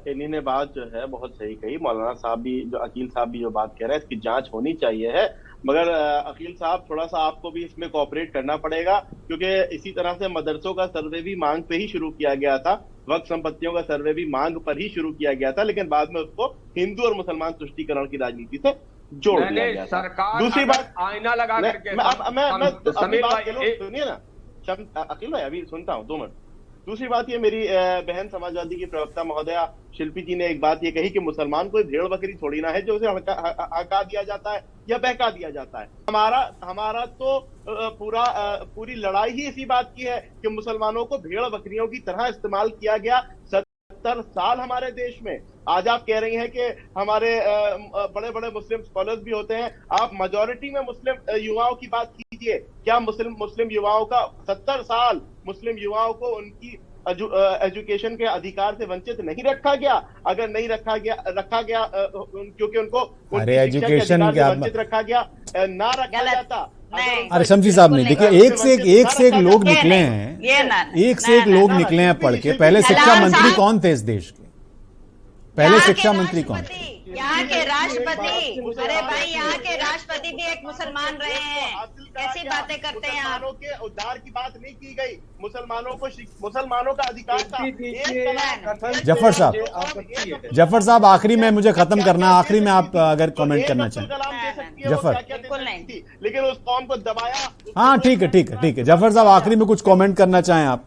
इन्हीं ने बात जो है बहुत सही कही। मौलाना साहब भी, जो अकील साहब भी जो बात कह रहे हैं, इसकी जांच होनी चाहिए है, मगर अकील साहब थोड़ा सा आपको भी इसमें कोऑपरेट करना पड़ेगा, क्योंकि इसी तरह से मदरसों का सर्वे भी मांग पे ही शुरू किया गया था, वक्फ संपत्तियों का सर्वे भी मांग पर ही शुरू किया गया था, लेकिन बाद में उसको हिंदू और मुसलमान तुष्टीकरण की राजनीति से जोड़ दिया गया था। दूसरी बात, आईना लगा करके सुनिए ना अकील भाई, अभी सुनता हूँ 2 मिनट। दूसरी बात ये, मेरी बहन समाजवादी की प्रवक्ता महोदया शिल्पी जी ने एक बात ये कही कि मुसलमान कोई भेड़ बकरी थोड़ी ना है जो उसे हका दिया जाता है या बहका दिया जाता है। हमारा तो पूरी लड़ाई ही इसी बात की है कि मुसलमानों को भेड़ बकरियों की तरह इस्तेमाल किया गया 70 साल हमारे देश में। आज आप कह रही हैं कि हमारे बड़े बड़े मुस्लिम स्कॉलर्स भी होते हैं, आप मेजॉरिटी में मुस्लिम युवाओं की बात कीजिए। क्या मुस्लिम युवाओं का 70 साल मुस्लिम युवाओं को उनकी एजुकेशन के अधिकार से वंचित नहीं रखा गया? अगर नहीं रखा गया क्योंकि उनको एजुकेशन के वंचित रखा गया, ना रखा जाता। अरे शमशी साहब ने देखिए, एक से एक लोग निकले हैं, एक से एक लोग निकले हैं पढ़ के। पहले शिक्षा मंत्री कौन थे इस देश के? पहले शिक्षा मंत्री कौन थे? यहाँ के राष्ट्रपति, अरे भाई यहाँ के राष्ट्रपति भी एक मुसलमान रहे हैं। कैसी बातें करते हैं आप? मुसलमानों के उद्धार की बात नहीं की गई, मुसलमानों का अधिकार था। जफर साहब आखिरी में मुझे खत्म करना, आखिरी में आप अगर कमेंट करना चाहें जफर। लेकिन उस कौम को दबाया। हाँ ठीक है जफर साहब आखिरी में कुछ कमेंट करना चाहें आप?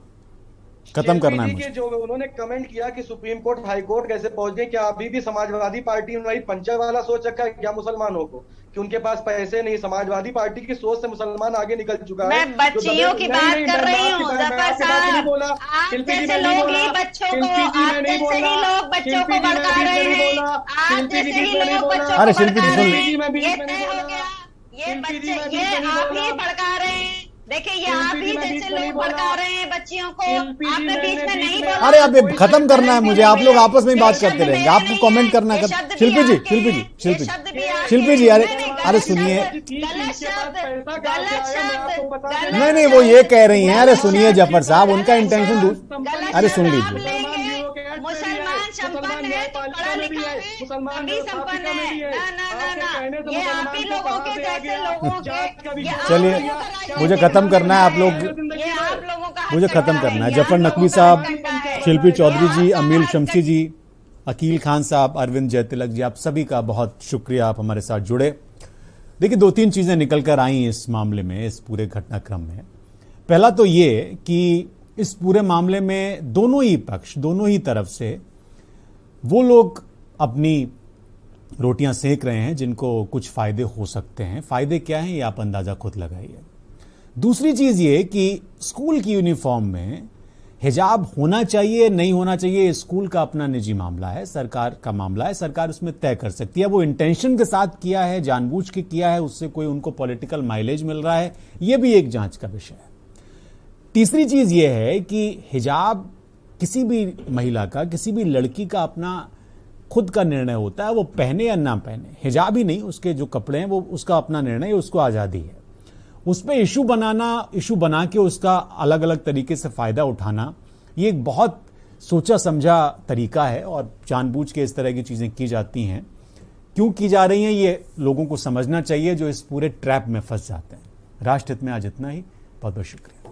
खत्म करना है मुझे। जो उन्होंने कमेंट किया कि सुप्रीम कोर्ट हाई कोर्ट कैसे पहुंच गए, क्या अभी भी समाजवादी पार्टी उन्होंने पंचर वाला सोच रखा है क्या मुसलमानों को, कि उनके पास पैसे नहीं? समाजवादी पार्टी की सोच से मुसलमान आगे निकल चुका है। मैं बच्चियों की बात कर रही हूँ जफर साहब, आप जैसे लोग ही बच्चों को, आप जैसे ही लोग बच्चों को भड़का रहे हैं, आप जैसे ही लोग बच्चों को भड़का रहे हैं। ये तय हो गया, ये बच्चे ये आप ही भड़का रहे हैं। देखिए ये आप ही जैसे लोग भड़का रहे हैं बच्चियों को, आपने बीच में नहीं बोला। अरे अब खत्म करना है मुझे, आप लोग आपस में बात करते रहेंगे, आपको कमेंट करना है। शिल्पी जी अरे सुनिए, नहीं वो ये कह रही हैं, अरे सुनिए जफर साहब, उनका इंटेंशन अरे सुन लीजिए। मुसलमान संपन्न है तो पढ़ा लिखा है, सभी संपन्न है। ना ये आप ही लोगों के जैसे लोगों के। चलिए मुझे खत्म करना है, आप लोग मुझे खत्म करना है। जफर नकवी साहब, शिल्पी चौधरी जी, अमील शमशी जी, अकील खान साहब, अरविंद जयतिलक जी, आप सभी का बहुत शुक्रिया, आप हमारे साथ जुड़े। देखिए 2-3 चीजें निकल कर आई इस मामले में, इस पूरे घटनाक्रम में। पहला तो ये कि इस पूरे मामले में दोनों ही पक्ष, दोनों ही तरफ से वो लोग अपनी रोटियां सेक रहे हैं जिनको कुछ फायदे हो सकते हैं। फायदे क्या हैं ये आप अंदाजा खुद लगाइए। दूसरी चीज ये कि स्कूल की यूनिफॉर्म में हिजाब होना चाहिए नहीं होना चाहिए, स्कूल का अपना निजी मामला है, सरकार का मामला है, सरकार उसमें तय कर सकती है। वो इंटेंशन के साथ किया है, जानबूझ के किया है, उससे कोई उनको पॉलिटिकल माइलेज मिल रहा है, ये भी एक जांच का विषय है। तीसरी चीज ये है कि हिजाब किसी भी महिला का, किसी भी लड़की का अपना खुद का निर्णय होता है, वो पहने या ना पहने। हिजाब ही नहीं, उसके जो कपड़े हैं वो उसका अपना निर्णय है, उसको आजादी है। उस पर इशू बना के उसका अलग अलग तरीके से फायदा उठाना, ये एक बहुत सोचा समझा तरीका है और जानबूझ के इस तरह की चीजें की जाती हैं। क्यों की जा रही हैं ये लोगों को समझना चाहिए, जो इस पूरे ट्रैप में फंस जाते हैं। राष्ट्रहित में आज इतना ही, बहुत बहुत शुक्रिया।